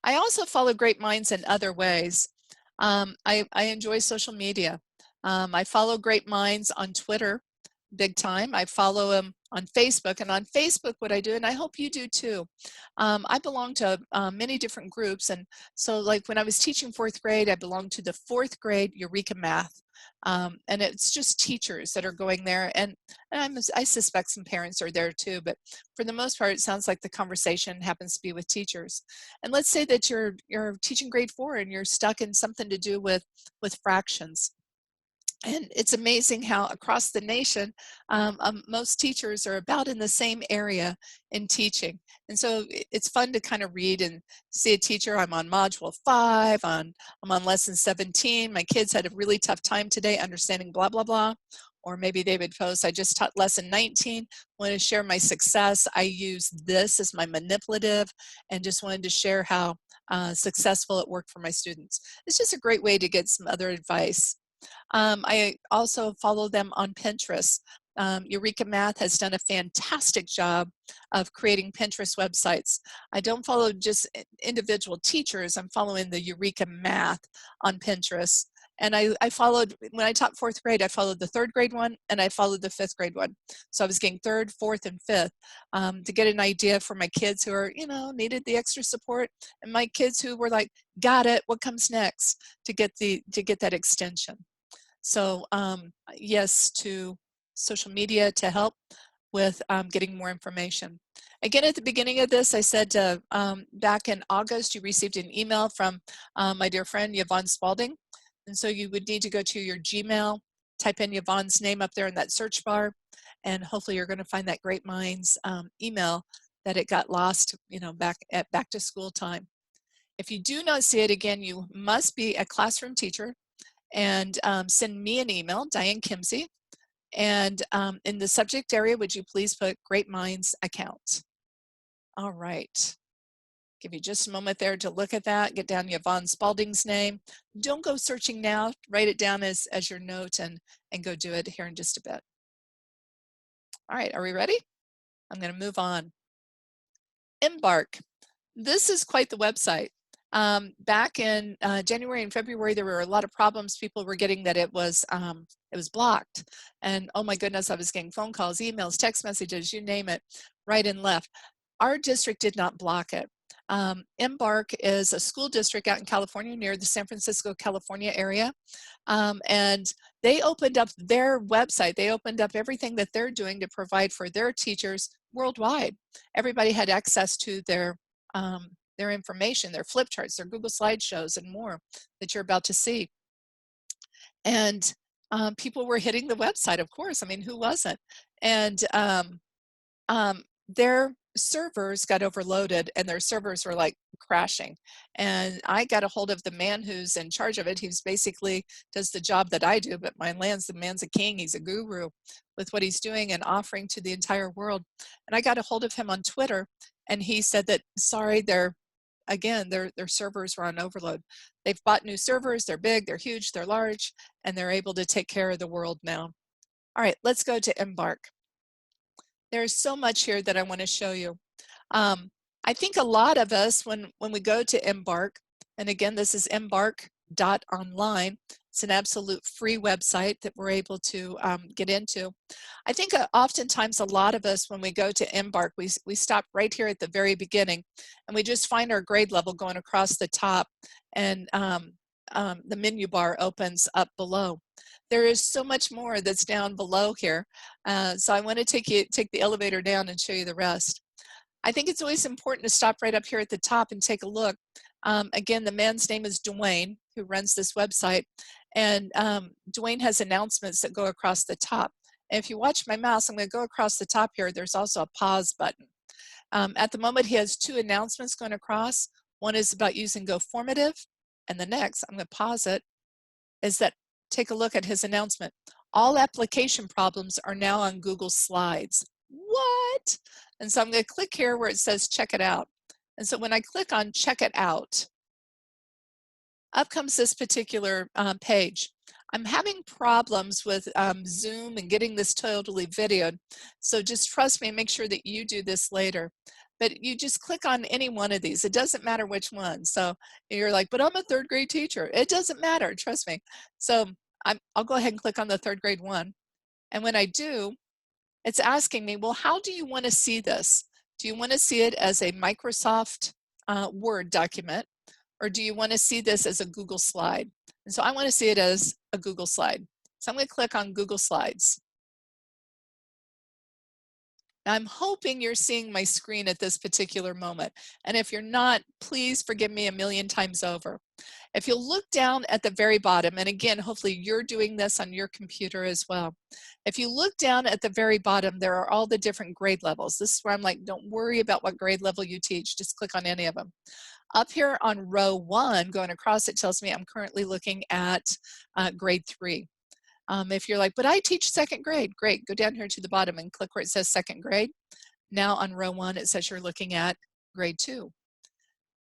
I also follow Great Minds in other ways. I enjoy social media. I follow Great Minds on Twitter big time. I follow them on Facebook, and on Facebook what I do, and I hope you do too, I belong to many different groups. And so like when I was teaching 4th grade, I belonged to the 4th grade Eureka Math, and it's just teachers that are going there, and I suspect some parents are there too, but for the most part it sounds like the conversation happens to be with teachers. And let's say that you're teaching grade 4 and you're stuck in something to do with fractions. And it's amazing how across the nation, most teachers are about in the same area in teaching. And so it's fun to kind of read and see a teacher. I'm on module 5, I'm on lesson 17. My kids had a really tough time today understanding blah, blah, blah. Or maybe they would post, I just taught lesson 19, want to share my success. I use this as my manipulative and just wanted to share how successful it worked for my students. It's just a great way to get some other advice. I also follow them on Pinterest. Eureka Math has done a fantastic job of creating Pinterest websites. I don't follow just individual teachers. I'm following the Eureka Math on Pinterest. And I followed, when I taught 4th grade, I followed the 3rd grade one, and I followed the 5th grade one. So I was getting 3rd, 4th, and 5th to get an idea for my kids who are, you know, needed the extra support, and my kids who were like, got it, what comes next, to get that extension. So yes to social media to help with getting more information. Again, at the beginning of this, I said back in August, you received an email from my dear friend Yvonne Spalding. And so you would need to go to your Gmail, type in Yvonne's name up there in that search bar, and hopefully you're going to find that Great Minds email that it got lost, you know, back to school time. If you do not see it again, you must be a classroom teacher, and send me an email, Diane Kimsey, And in the subject area, would you please put Great Minds account? All right. Give you just a moment there to look at that, get down Yvonne Spalding's name. Don't go searching now, write it down as your note and go do it here in just a bit. All right, are we ready? I'm gonna move on. Embarc. This is quite the website. Back in January and February, there were a lot of problems people were getting that it was blocked. And oh my goodness, I was getting phone calls, emails, text messages, you name it, right and left. Our district did not block it. Embarc is a school district out in California near the San Francisco, California area. And they opened up their website. They opened up everything that they're doing to provide for their teachers worldwide. Everybody had access to their information, their flip charts, their Google slideshows, and more that you're about to see. And people were hitting the website, of course. I mean, who wasn't? And their servers got overloaded and their servers were like crashing. And I got a hold of the man who's in charge of it. He's basically does the job that I do, but the man's a king. He's a guru with what he's doing and offering to the entire world. And I got a hold of him on Twitter, and he said that, sorry, their servers were on overload. They've bought new servers. They're big, they're huge, they're large, and they're able to take care of the world now. All right, let's go to Embarc. There's so much here that I want to show you. I think a lot of us, when we go to Embarc, and again, this is embarc.online. It's an absolute free website that we're able to get into. I think oftentimes a lot of us, when we go to Embarc, we stop right here at the very beginning, and we just find our grade level going across the top, and the menu bar opens up below. There is so much more that's down below here. So I want to take the elevator down and show you the rest. I think it's always important to stop right up here at the top and take a look. Again, the man's name is Dwayne, who runs this website. And Dwayne has announcements that go across the top. And if you watch my mouse, I'm going to go across the top here. There's also a pause button. At the moment, he has 2 announcements going across. One is about using GoFormative. And the next, I'm going to pause it, is that take a look at his announcement. All application problems are now on Google Slides. What? And so I'm going to click here where it says check it out. And so when I click on check it out, up comes this particular page. I'm having problems with Zoom and getting this totally videoed. So just trust me and make sure that you do this later. But you just click on any one of these. It doesn't matter which one. So you're like, but I'm a 3rd grade teacher. It doesn't matter, trust me. So I'll go ahead and click on the 3rd grade one. And when I do, it's asking me, well, how do you want to see this? Do you want to see it as a Microsoft Word document, or do you want to see this as a Google slide? And so I want to see it as a Google slide. So I'm going to click on Google Slides. Now, I'm hoping you're seeing my screen at this particular moment. And if you're not, please forgive me a million times over. If you'll look down at the very bottom, and again, hopefully you're doing this on your computer as well. If you look down at the very bottom, there are all the different grade levels. This is where I'm like, don't worry about what grade level you teach, just click on any of them. Up here on row 1, going across, it tells me I'm currently looking at grade 3. If you're like, but I teach 2nd grade, great, go down here to the bottom and click where it says 2nd grade. Now on row 1, it says you're looking at grade 2.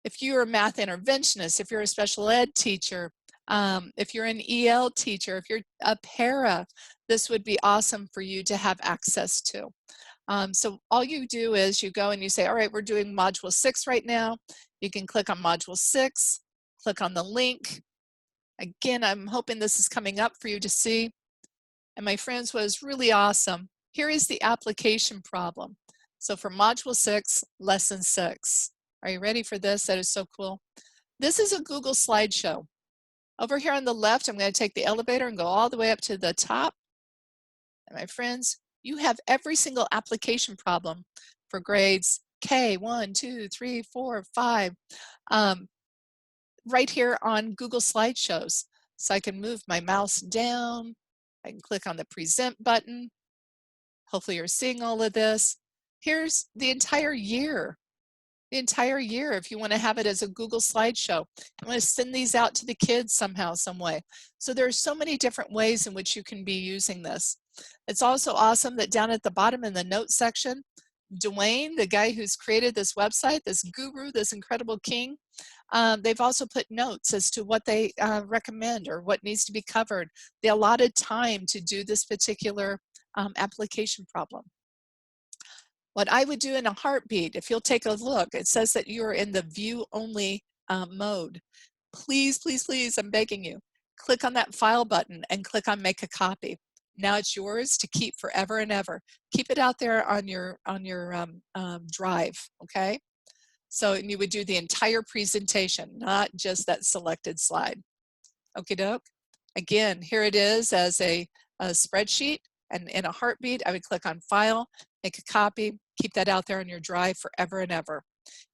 If you're a math interventionist, if you're a special ed teacher, if you're an EL teacher, if you're a para, this would be awesome for you to have access to. So all you do is you go and you say, all right, we're doing module 6 right now. You can click on module 6, click on the link. Again, I'm hoping this is coming up for you to see. And my friends, what is really awesome, here is the application problem. So for module 6, lesson 6. Are you ready for this? That is so cool. This is a Google slideshow. Over here on the left, I'm going to take the elevator and go all the way up to the top. And my friends, you have every single application problem for grades K, 1, 2, 3, 4, 5, right here on Google Slideshows. So I can move my mouse down. I can click on the present button. Hopefully you're seeing all of this. Here's the entire year. The entire year, if you want to have it as a Google slideshow. You want to send these out to the kids somehow, some way. So there are so many different ways in which you can be using this. It's also awesome that down at the bottom in the notes section, Dwayne, the guy who's created this website, this guru, this incredible king, they've also put notes as to what they recommend or what needs to be covered, the allotted time to do this particular application problem. What I would do in a heartbeat, if you'll take a look, it says that you are in the view only mode. Please, please, please, I'm begging you, click on that file button and click on make a copy. Now it's yours to keep forever and ever. Keep it out there on your drive, okay? So you would do the entire presentation, not just that selected slide. Okie doke. Again, here it is as a spreadsheet, and in a heartbeat, I would click on File, make a copy, keep that out there on your drive forever and ever.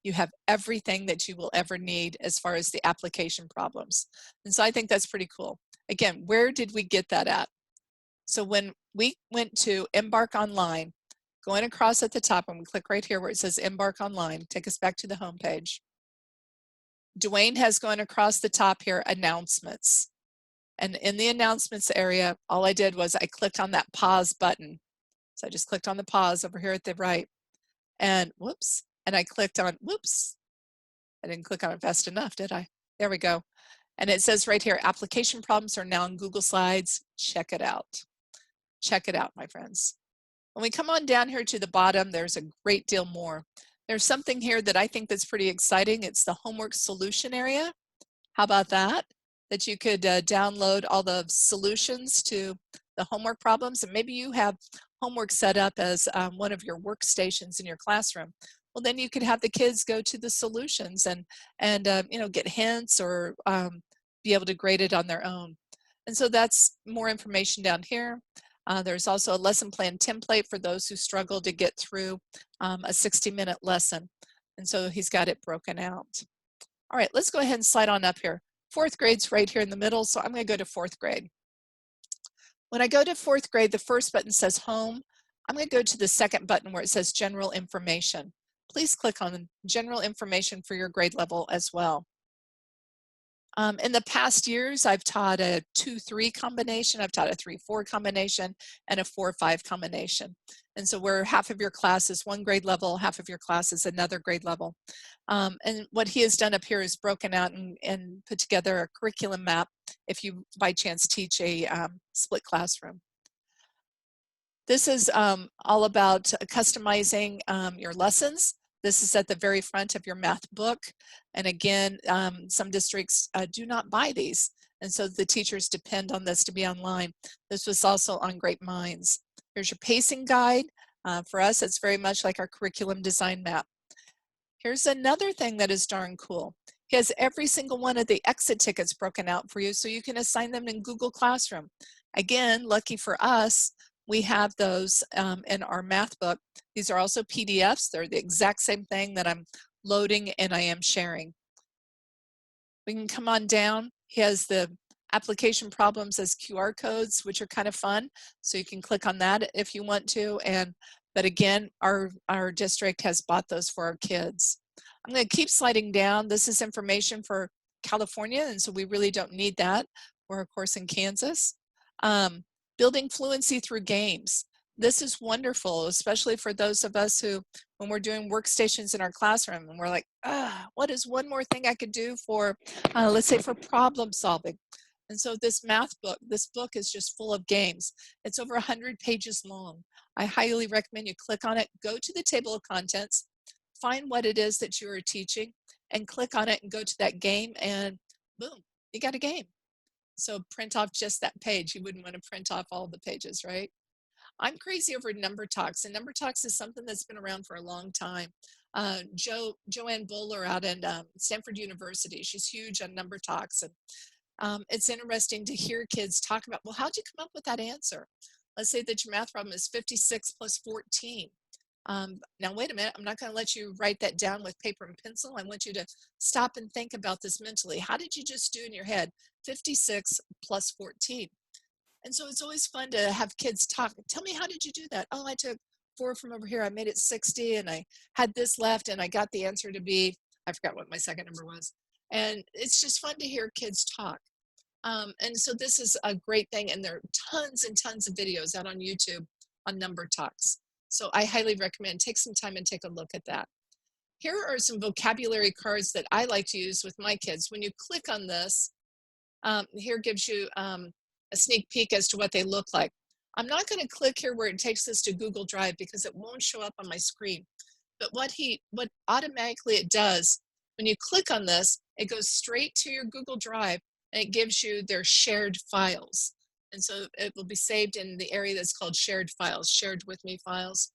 You have everything that you will ever need as far as the application problems. And so I think that's pretty cool. Again, where did we get that at? So when we went to Embarc Online, going across at the top, and we click right here where it says Embarc Online, take us back to the home page. Dwayne has gone across the top here, announcements. And in the announcements area, all I did was I clicked on that pause button. So I just clicked on the pause over here at the right, and whoops, and I clicked on, whoops, I didn't click on it fast enough, did I? There we go. And it says right here, application problems are now in Google Slides. Check it out. Check it out, my friends. When we come on down here to the bottom, there's a great deal more. There's something here that I think that's pretty exciting. It's the homework solution area. How about that? That you could download all the solutions to the homework problems, and maybe you have homework set up as one of your workstations in your classroom. Well, then you could have the kids go to the solutions and you know, get hints or be able to grade it on their own. And so that's more information down here. There's also a lesson plan template for those who struggle to get through a 60-minute lesson. And so he's got it broken out. All right, let's go ahead and slide on up here. Fourth grade's right here in the middle, so I'm going to go to fourth grade. When I go to fourth grade, the first button says Home. I'm going to go to the second button where it says General Information. Please click on General Information for your grade level as well. In the past years, I've taught a 2-3 combination, I've taught a 3-4 combination, and a 4-5 combination. And so where half of your class is one grade level, half of your class is another grade level. And what he has done up here is broken out and put together a curriculum map if you by chance teach a split classroom. This is all about customizing your lessons. This is at the very front of your math book. And again, some districts do not buy these. And so the teachers depend on this to be online. This was also on Great Minds. Here's your pacing guide. For us, it's very much like our curriculum design map. Here's another thing that is darn cool. He has every single one of the exit tickets broken out for you so you can assign them in Google Classroom. Again, lucky for us, we have those in our math book. These are also PDFs. They're the exact same thing that I'm loading and I am sharing. We can come on down. He has the application problems as QR codes, which are kind of fun. So you can click on that if you want to. But again, our district has bought those for our kids. I'm going to keep sliding down. This is information for California, and so we really don't need that. We're, of course, in Kansas. Building fluency through games. This is wonderful, especially for those of us who, when we're doing workstations in our classroom, and we're like, what is one more thing I could do for, let's say, for problem solving? And so this math book, this book is just full of games. It's over 100 pages long. I highly recommend you click on it, go to the table of contents, find what it is that you are teaching, and click on it and go to that game, and boom, you got a game. So print off just that page. You wouldn't want to print off all the pages, right? I'm crazy over Number Talks, and Number Talks is something that's been around for a long time. Joanne Bowler out in Stanford University, she's huge on Number Talks, and it's interesting to hear kids talk about, well, how'd you come up with that answer? Let's say that your math problem is 56 plus 14. Now, wait a minute, I'm not going to let you write that down with paper and pencil. I want you to stop and think about this mentally. How did you just do in your head 56 plus 14? And so it's always fun to have kids talk. Tell me, how did you do that? Oh, I took 4 from over here. I made it 60, and I had this left, and I got the answer to be, I forgot what my second number was. And it's just fun to hear kids talk. And so this is a great thing, and there are tons and tons of videos out on YouTube on number talks. So I highly recommend take some time and take a look at that. Here are some vocabulary cards that I like to use with my kids. When you click on this, here gives you a sneak peek as to what they look like. I'm not going to click here where it takes us to Google Drive because it won't show up on my screen. But what automatically it does, when you click on this, it goes straight to your Google Drive and it gives you their shared files. And so it will be saved in the area that's called shared files, shared with me files.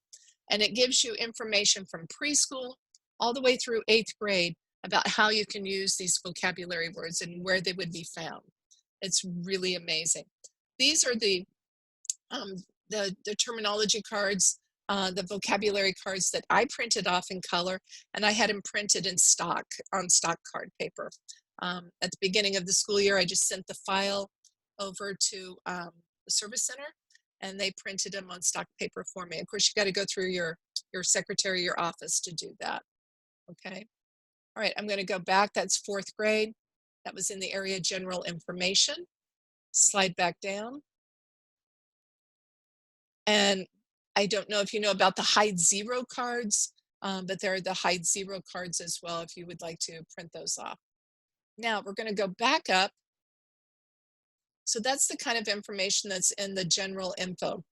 And it gives you information from preschool all the way through 8th grade about how you can use these vocabulary words and where they would be found. It's really amazing. These are um, the terminology cards, the vocabulary cards that I printed off in color, and I had them printed in stock on stock card paper. At the beginning of the school year, I just sent the file over to the service center, and they printed them on stock paper for me. Of course, you got to go through your secretary, your office to do that. Okay. All right, I'm going to go back. That's 4th grade. That was in the area general information. Slide back down. And I don't know if you know about the hide zero cards, but there are the hide zero cards as well if you would like to print those off. Now we're going to go back up. So that's the kind of information that's in the general info.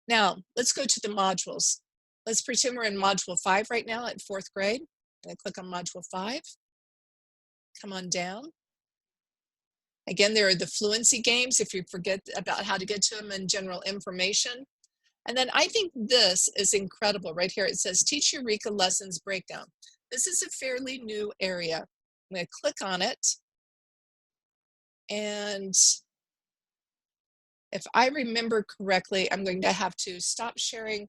Now let's go to the modules. Let's pretend we're in module 5 right now at 4th grade. I'm going to click on module 5. Come on down. Again, there are the fluency games if you forget about how to get to them in general information. And then I think this is incredible right here. It says Teach Eureka Lessons Breakdown. This is a fairly new area. I'm going to click on it. And if I remember correctly, I'm going to have to stop sharing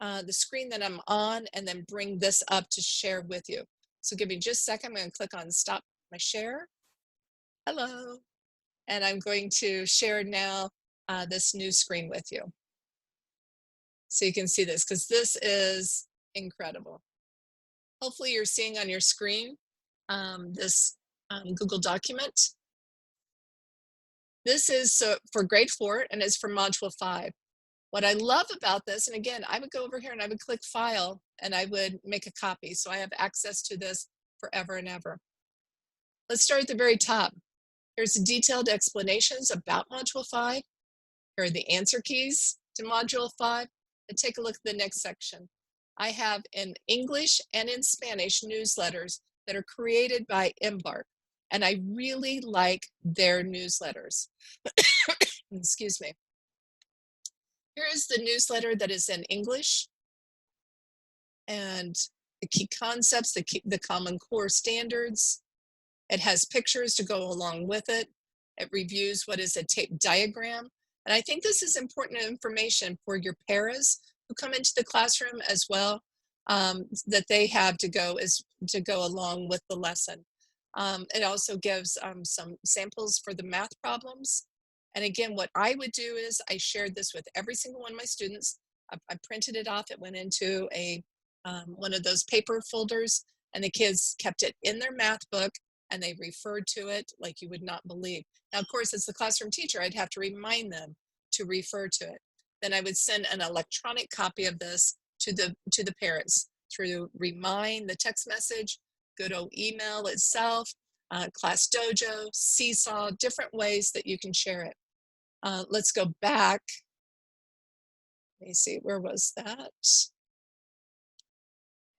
the screen that I'm on and then bring this up to share with you. So give me just a second. I'm going to click on Stop My Share. Hello. And I'm going to share now this new screen with you. So you can see this, because this is incredible. Hopefully you're seeing on your screen this Google document. This is for grade 4 and it's for module 5. What I love about this, and again, I would go over here and I would click file and I would make a copy. So I have access to this forever and ever. Let's start at the very top. Here's the detailed explanations about module 5. Here are the answer keys to module 5. And take a look at the next section. I have in English and in Spanish newsletters that are created by Embarc, and I really like their newsletters. Excuse me. Here is the newsletter that is in English, and the key concepts, the common core standards. It has pictures to go along with it. It reviews what is a tape diagram. And I think this is important information for your paras who come into the classroom as well, that they have to go along with the lesson. It also gives some samples for the math problems. And again, what I would do is I shared this with every single one of my students. I printed it off. It went into one of those paper folders, and the kids kept it in their math book, and they referred to it like you would not believe. Now, of course, as the classroom teacher, I'd have to remind them to refer to it. Then I would send an electronic copy of this to the parents through Remind, the text message, good old email itself, Class Dojo, Seesaw, different ways that you can share it. Let's go back. Let me see, where was that?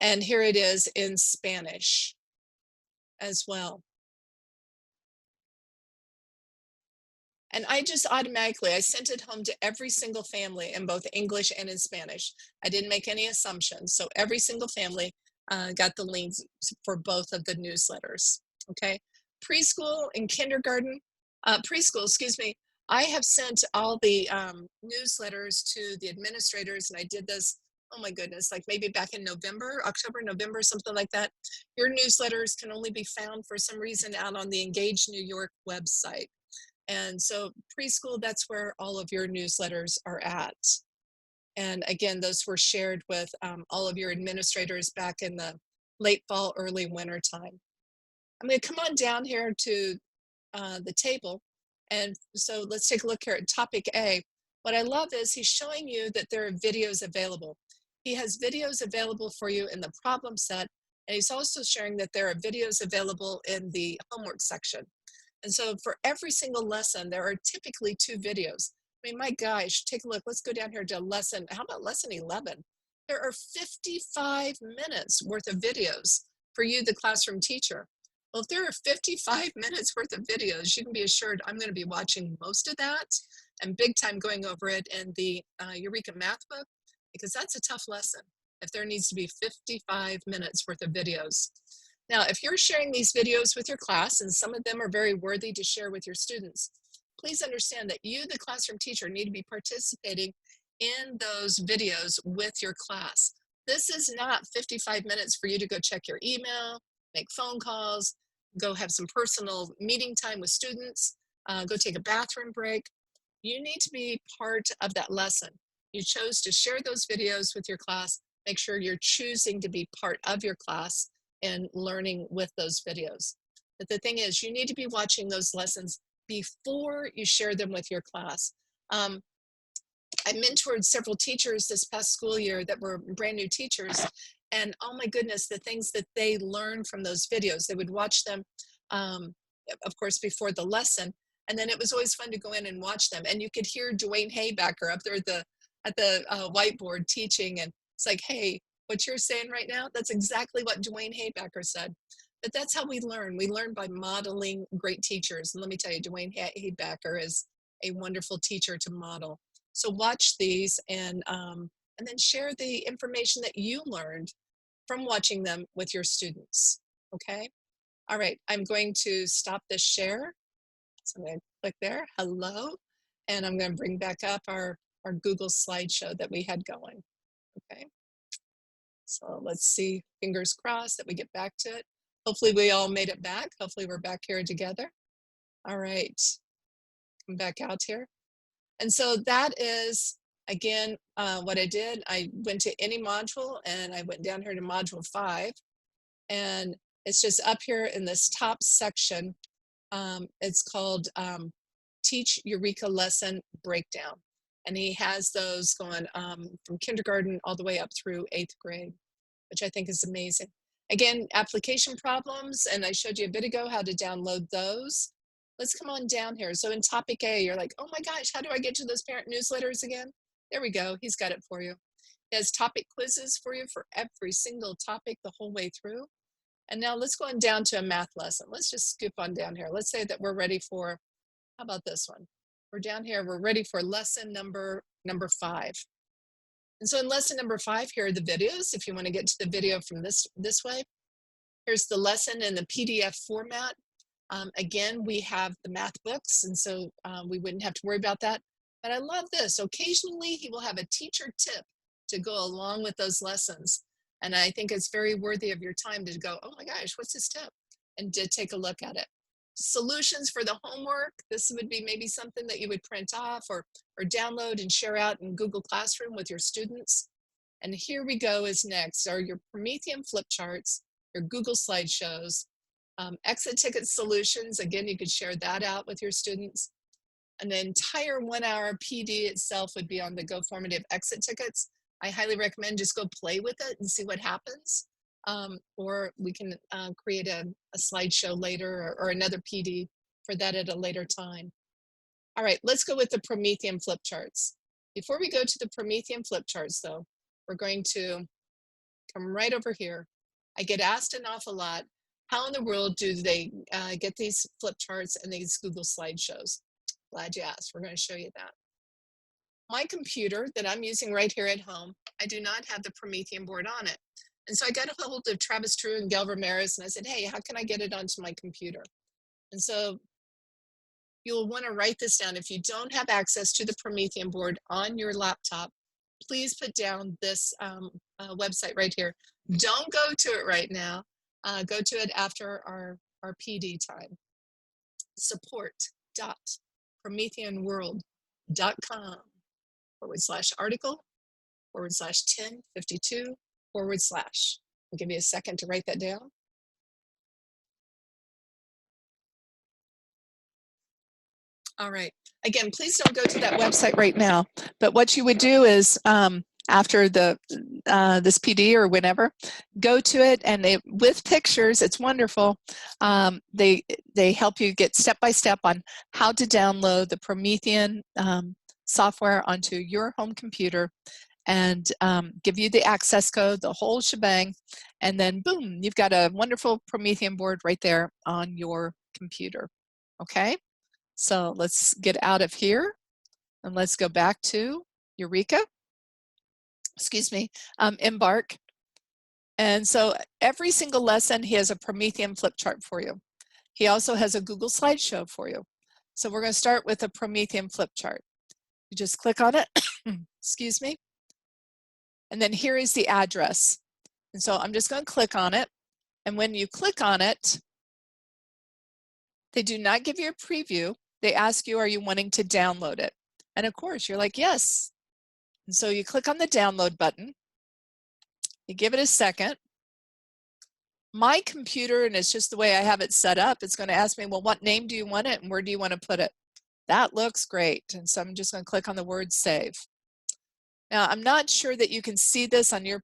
And here it is in Spanish as well. And I just automatically, I sent it home to every single family in both English and in Spanish. I didn't make any assumptions. So every single family got the links for both of the newsletters, okay? Preschool and kindergarten, preschool, excuse me, I have sent all the newsletters to the administrators, and I did this, oh my goodness, like maybe back in November, October, November, something like that. Your newsletters can only be found for some reason out on the Engage New York website. And so preschool, that's where all of your newsletters are at. And again, those were shared with all of your administrators back in the late fall, early winter time. I'm going to come on down here to the table. And so let's take a look here at topic A. What I love is he's showing you that there are videos available. He has videos available for you in the problem set, and he's also sharing that there are videos available in the homework section. And so for every single lesson, there are typically 2 videos. I mean, my gosh, take a look. Let's go down here to lesson. How about lesson 11? There are 55 minutes worth of videos for you, the classroom teacher. Well, if there are 55 minutes worth of videos, you can be assured I'm going to be watching most of that and big time going over it in the Eureka Math book, because that's a tough lesson if there needs to be 55 minutes worth of videos. Now, if you're sharing these videos with your class, and some of them are very worthy to share with your students, please understand that you, the classroom teacher, need to be participating in those videos with your class. This is not 55 minutes for you to go check your email, make phone calls, go have some personal meeting time with students, go take a bathroom break. You need to be part of that lesson. You chose to share those videos with your class. Make sure you're choosing to be part of your class and learning with those videos. But the thing is, you need to be watching those lessons before you share them with your class. I mentored several teachers this past school year that were brand new teachers, and oh my goodness, the things that they learned from those videos. They would watch them, of course, before the lesson, and then it was always fun to go in and watch them. And you could hear Dwayne Haybacker up there at the whiteboard teaching, and it's like, hey, what you're saying right now, that's exactly what Dwayne Haybacker said. But that's how we learn. We learn by modeling great teachers. And let me tell you, Dwayne Haybacker is a wonderful teacher to model. So watch these and then share the information that you learned from watching them with your students. Okay. All right. I'm going to stop this share. So I'm going to click there. Hello. And I'm going to bring back up our Google slideshow that we had going. Okay. So let's see, fingers crossed that we get back to it. Hopefully we all made it back. Hopefully we're back here together. All right. Come back out here. And so that is, again, what I did. I went to any module and I went down here to module 5. And it's just up here in this top section. It's called Teach Eureka Lesson Breakdown. And he has those going from kindergarten all the way up through 8th grade, which I think is amazing. Again, application problems, and I showed you a bit ago how to download those. Let's come on down here. So in topic A, you're like, oh my gosh, how do I get to those parent newsletters again? There we go. He's got it for you. He has topic quizzes for you for every single topic the whole way through. And now let's go on down to a math lesson. Let's just scoop on down here. Let's say that we're ready for, how about this one? We're down here, we're ready for lesson number 5. And so in lesson number 5, here are the videos. If you want to get to the video from this way, here's the lesson in the PDF format. Again, we have the math books, and so we wouldn't have to worry about that. But I love this. Occasionally, he will have a teacher tip to go along with those lessons. And I think it's very worthy of your time to go, oh my gosh, what's this tip? And to take a look at it. Solutions for the homework. This would be maybe something that you would print off or download and share out in Google Classroom with your students. And here we go is next are your Promethean flip charts, your Google slideshows, exit ticket solutions. Again, you could share that out with your students. An entire 1-hour PD itself would be on the Go Formative exit tickets. I highly recommend just go play with it and see what happens. Or we can create a slideshow later or another PD for that at a later time. All right, let's go with the Promethean flip charts. Before we go to the Promethean flip charts though, we're going to come right over here. I get asked an awful lot, how in the world do they get these flip charts and these Google slideshows? Glad you asked, we're going to show you that. My computer that I'm using right here at home, I do not have the Promethean board on it. And so I got a hold of Travis True and Gail Ramirez and I said, hey, how can I get it onto my computer? And so you'll want to write this down. If you don't have access to the Promethean board on your laptop, please put down this website right here. Don't go to it right now. Go to it after our PD time. support.prometheanworld.com/article/1052/. I'll give you a second to write that down. All right. Again, please don't go to that website right now. But what you would do is after this PD or whenever, go to it, and with pictures, it's wonderful. They help you get step by step on how to download the Promethean software onto your home computer, and give you the access code, the whole shebang, and then boom, you've got a wonderful Promethean board right there on your computer. Okay. So let's get out of here and let's go back to Eureka, Embarc. And so every single lesson, he has a Promethean flip chart for you. He also has a Google slideshow for you. So we're going to start with a Promethean flip chart. You just click on it, excuse me, and then here is the address. And so I'm just going to click on it. And when you click on it, they do not give you a preview. They ask you, are you wanting to download it? And of course, you're like, yes. And so you click on the download button. You give it a second. My computer, and it's just the way I have it set up, it's going to ask me, well, what name do you want it and where do you want to put it? That looks great. And so I'm just going to click on the word save. Now, I'm not sure that you can see this on your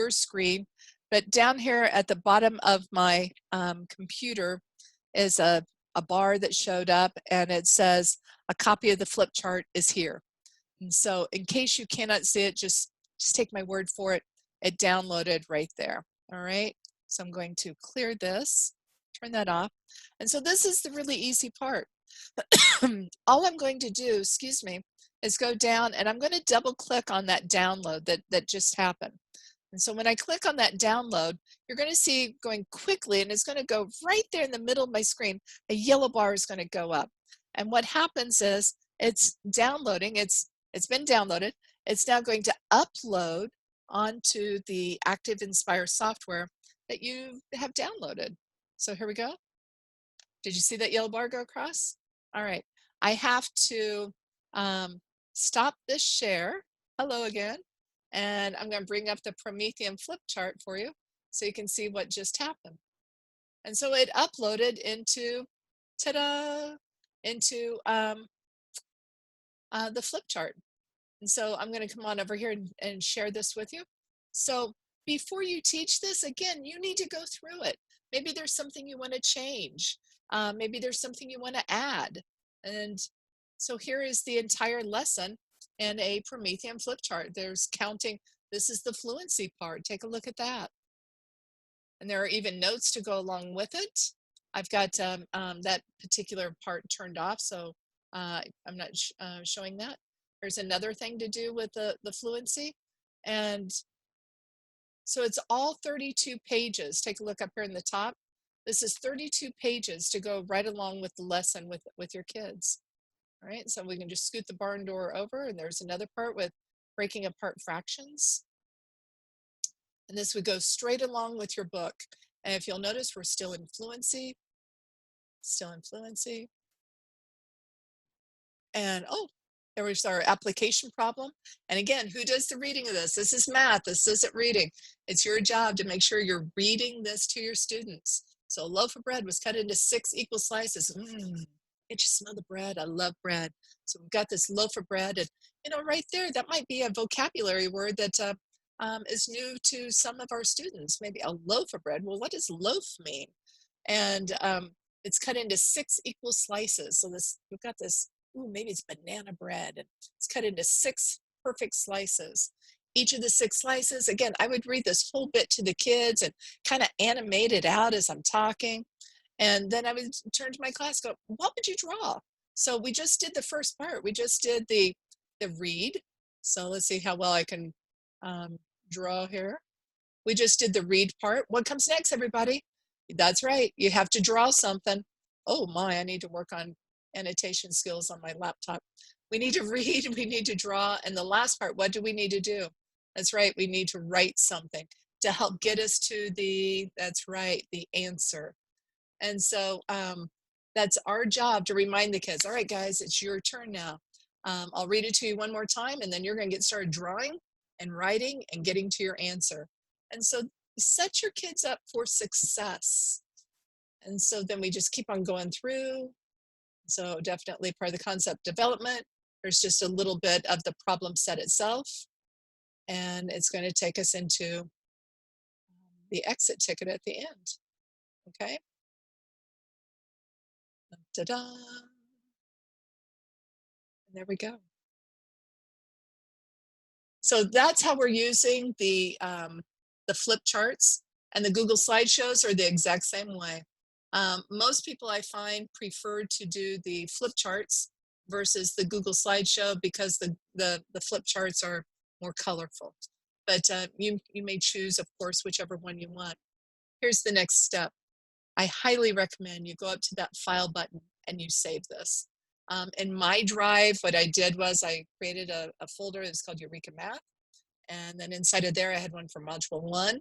screen, but down here at the bottom of my computer is a bar that showed up, and it says a copy of the flip chart is here. And so in case you cannot see it, just take my word for it. It downloaded right there. All right. So I'm going to clear this, turn that off. And so this is the really easy part. All I'm going to do, excuse me, is go down, and I'm going to double click on that download that just happened. And so when I click on that download, you're going to see going quickly, and it's going to go right there in the middle of my screen. A yellow bar is going to go up. And what happens is it's downloading. It's been downloaded. It's now going to upload onto the Active Inspire software that you have downloaded. So here we go. Did you see that yellow bar go across? All right. I have to stop this share. Hello again. And I'm going to bring up the Promethean flip chart for you so you can see what just happened. And so it uploaded into, ta-da, into the flip chart. And so I'm going to come on over here and share this with you. So before you teach this, again, you need to go through it. Maybe there's something you want to change. Maybe there's something you want to add. And so here is the entire lesson in a Promethean flip chart. There's counting. This is the fluency part. Take a look at that. And there are even notes to go along with it. I've got that particular part turned off, so I'm not showing that. There's another thing to do with the fluency. And so it's all 32 pages. Take a look up here in the top. This is 32 pages to go right along with the lesson with your kids. All right, so we can just scoot the barn door over, and there's another part with breaking apart fractions. And this would go straight along with your book. And if you'll notice, we're still in fluency, still in fluency. And oh, there was our application problem. And again, who does the reading of this? This is math. This isn't reading. It's your job to make sure you're reading this to your students. So a loaf of bread was cut into 6 equal slices. Can't you smell the bread? I love bread. So we've got this loaf of bread. And, you know, right there, that might be a vocabulary word that is new to some of our students. Maybe a loaf of bread. Well, what does loaf mean? And it's cut into 6 equal slices. So we've got this, maybe it's banana bread. And it's cut into 6 perfect slices. Each of the 6 slices, again, I would read this whole bit to the kids and kind of animate it out as I'm talking. And then I would turn to my class, go, what would you draw? So we just did the first part. We just did the read. So let's see how well I can draw here. We just did the read part. What comes next, everybody? That's right. You have to draw something. Oh my, I need to work on annotation skills on my laptop. We need to read, we need to draw. And the last part, what do we need to do? That's right. We need to write something to help get us to that's right, the answer. And so that's our job to remind the kids, all right, guys, it's your turn now. I'll read it to you one more time, and then you're going to get started drawing and writing and getting to your answer. And so set your kids up for success. And so then we just keep on going through So definitely part of the concept development. There's just a little bit of the problem set itself, and it's going to take us into the exit ticket at the end. Okay. Ta-da! And there we go. So that's how we're using the flip charts, and the Google slideshows are the exact same way. Most people I find prefer to do the flip charts versus the Google slideshow because the flip charts are more colorful. But you may choose, of course, whichever one you want. Here's the next step. I highly recommend you go up to that file button and you save this. In my drive, what I did was I created a folder that's called Eureka Math. And then inside of there, I had one for module 1.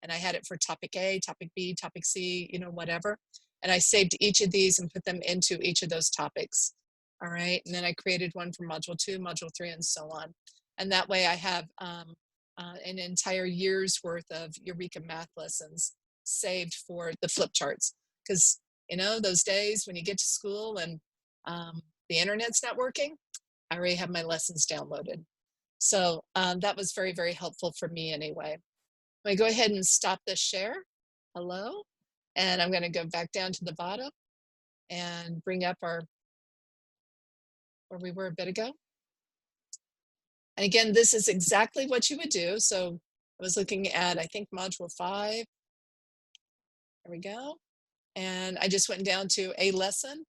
And I had it for topic A, topic B, topic C, you know, whatever. And I saved each of these and put them into each of those topics. All right. And then I created one for module 2, module 3, and so on. And that way I have an entire year's worth of Eureka Math Lessons saved for the flip charts. Because, you know, those days when you get to school and the internet's not working, I already have my lessons downloaded. So that was very, very helpful for me anyway. I'm going to go ahead and stop this share. Hello. And I'm going to go back down to the bottom and bring up our where we were a bit ago. And again, this is exactly what you would do. So I was looking at, I think, module 5. There we go. And I just went down to a lesson.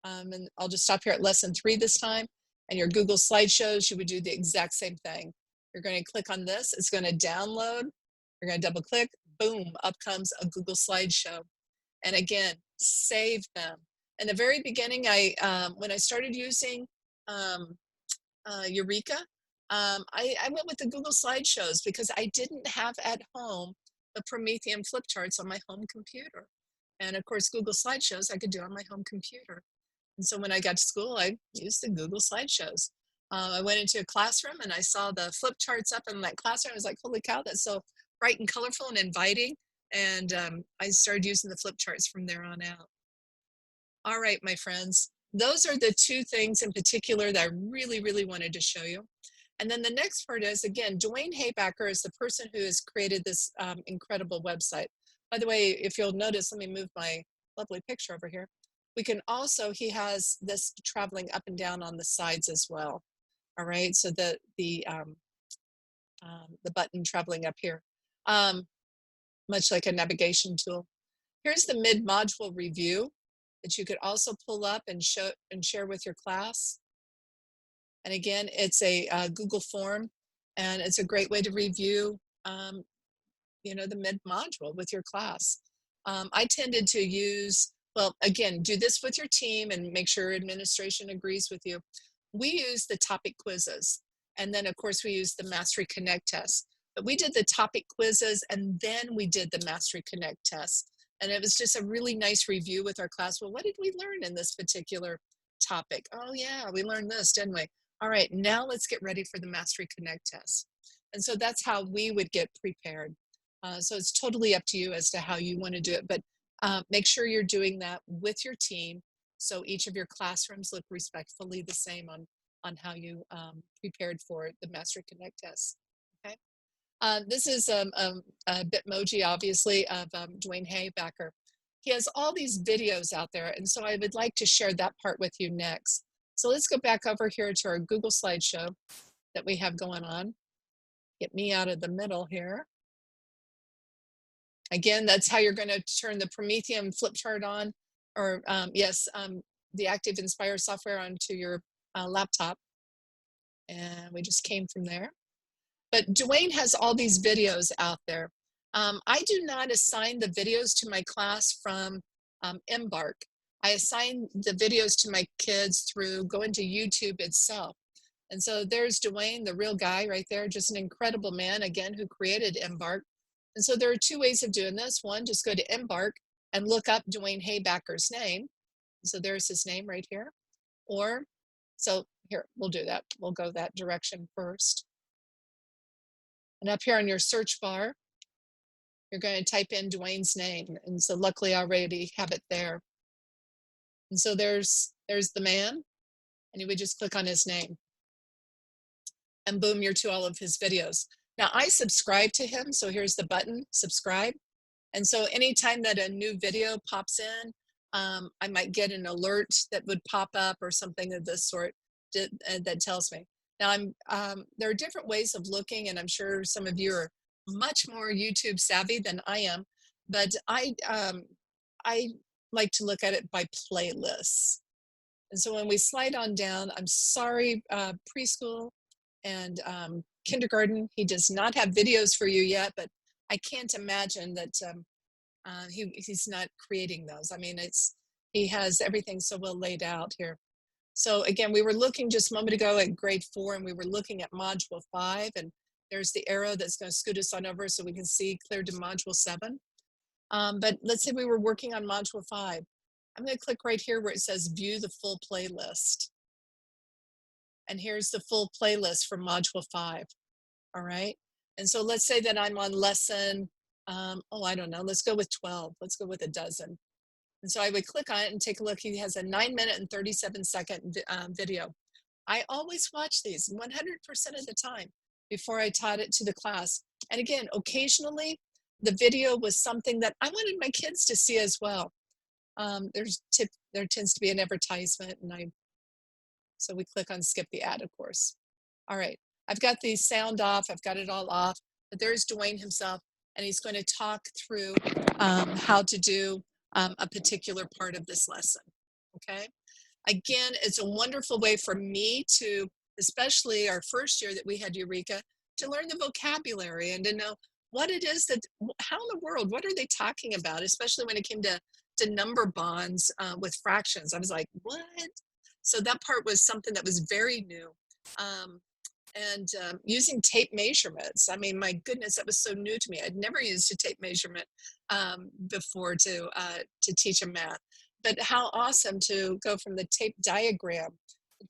And I'll just stop here at lesson 3 this time. And your Google slideshows, you would do the exact same thing. You're going to click on this. It's going to download. You're going to double click. Boom, up comes a Google slideshow. And again, save them. In the very beginning, when I started using Eureka, I went with the Google slideshows because I didn't have at home the Promethean flip charts on my home computer. And of course, Google slideshows I could do on my home computer. And so when I got to school, I used the Google slideshows. I went into a classroom and I saw the flip charts up in that classroom. I was like, holy cow, that's so bright and colorful and inviting. And I started using the flip charts from there on out. All right, my friends, those are the 2 things in particular that I really, really wanted to show you. And then the next part is, again, Dwayne Haybacker is the person who has created this incredible website. By the way, if you'll notice, let me move my lovely picture over here. We can also, he has this traveling up and down on the sides as well. All right, so the button traveling up here, much like a navigation tool. Here's the mid-module review that you could also pull up and show and share with your class. And again, it's a Google form, and it's a great way to review, you know, the mid-module with your class. I tended to use, well, again, do this with your team and make sure administration agrees with you. We use the topic quizzes. And then, of course, we use the Mastery Connect test. But we did the topic quizzes, and then we did the Mastery Connect test. And it was just a really nice review with our class. Well, what did we learn in this particular topic? Oh, yeah, we learned this, didn't we? All right, now let's get ready for the Mastery Connect test. And so that's how we would get prepared. So it's totally up to you as to how you want to do it. But make sure you're doing that with your team so each of your classrooms look respectfully the same on how you prepared for the Mastery Connect test. Okay. This is a Bitmoji, obviously, of Dwayne Haybacker. He has all these videos out there, and so I would like to share that part with you next. So let's go back over here to our Google slideshow that we have going on. Get me out of the middle here. Again, that's how you're going to turn the Promethean flip chart on, or the Active Inspire software onto your laptop. And we just came from there. But Dwayne has all these videos out there. I do not assign the videos to my class from Embarc. I assign the videos to my kids through going to YouTube itself. And so there's Dwayne, the real guy right there, just an incredible man, again, who created Embarc. And so there are 2 ways of doing this. One, just go to Embarc and look up Dwayne Haybacker's name. So there's his name right here. Or, so here, we'll do that. We'll go that direction first. And up here on your search bar, you're going to type in Dwayne's name. And so luckily I already have it there. And so there's the man, and you would just click on his name, and boom, you're to all of his videos. Now I subscribe to him, so here's the button, subscribe. And so anytime that a new video pops in, I might get an alert that would pop up or something of this sort that tells me. Now there are different ways of looking, and I'm sure some of you are much more YouTube savvy than I am, but I like to look at it by playlists. And so when we slide on down, I'm sorry, preschool and kindergarten, he does not have videos for you yet, but I can't imagine that he's not creating those. I mean, he has everything so well laid out here. So again, we were looking just a moment ago at grade 4, and we were looking at module 5, and there's the arrow that's going to scoot us on over so we can see clear to module 7. But let's say we were working on module 5. I'm going to click right here where it says view the full playlist. And here's the full playlist for module 5. All right. And so let's say that I'm on lesson, I don't know, let's go with 12. Let's go with a dozen. And so I would click on it and take a look. He has a 9-minute and 37-second video. I always watch these 100% of the time before I taught it to the class. And again, occasionally the video was something that I wanted my kids to see as well. There tends to be an advertisement, and so we click on skip the ad, of course. All right, I've got the sound off, I've got it all off, but there's Dwayne himself, and he's going to talk through how to do a particular part of this lesson, okay? Again, it's a wonderful way for me to, especially our first year that we had Eureka, to learn the vocabulary and to know what it is that, how in the world, what are they talking about, especially when it came to number bonds with fractions. I was like, what? So that part was something that was very new. Using tape measurements. I mean, my goodness, that was so new to me. I'd never used a tape measurement before to teach a math. But how awesome to go from the tape diagram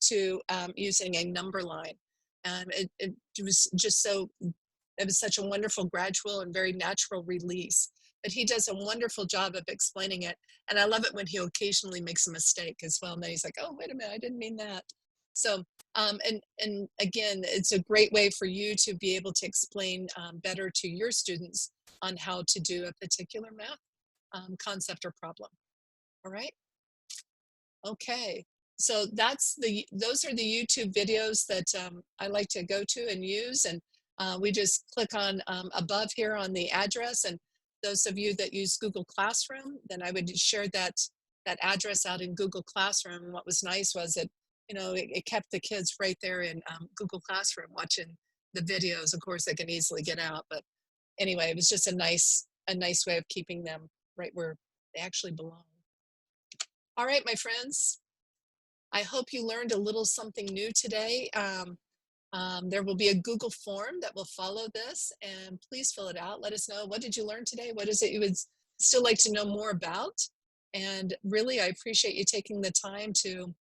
to using a number line. It was just so, it was such a wonderful gradual and very natural release. But he does a wonderful job of explaining it. And I love it when he occasionally makes a mistake as well. And then he's like, oh, wait a minute, I didn't mean that. So, and again, it's a great way for you to be able to explain better to your students on how to do a particular math concept or problem. All right. Okay. So those are the YouTube videos that I like to go to and use. And we just click on above here on the address. And those of you that use Google Classroom, then I would share that address out in Google Classroom. And what was nice was that, you know, it kept the kids right there in Google Classroom watching the videos. Of course, they can easily get out. But anyway, it was just a nice way of keeping them right where they actually belong. All right, my friends. I hope you learned a little something new today. There will be a Google form that will follow this, and please fill it out. Let us know, what did you learn today? What is it you would still like to know more about? And really, I appreciate you taking the time to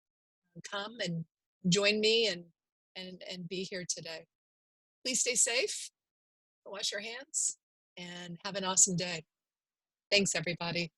come and join me and be here today. Please stay safe, wash your hands, and have an awesome day. Thanks, everybody.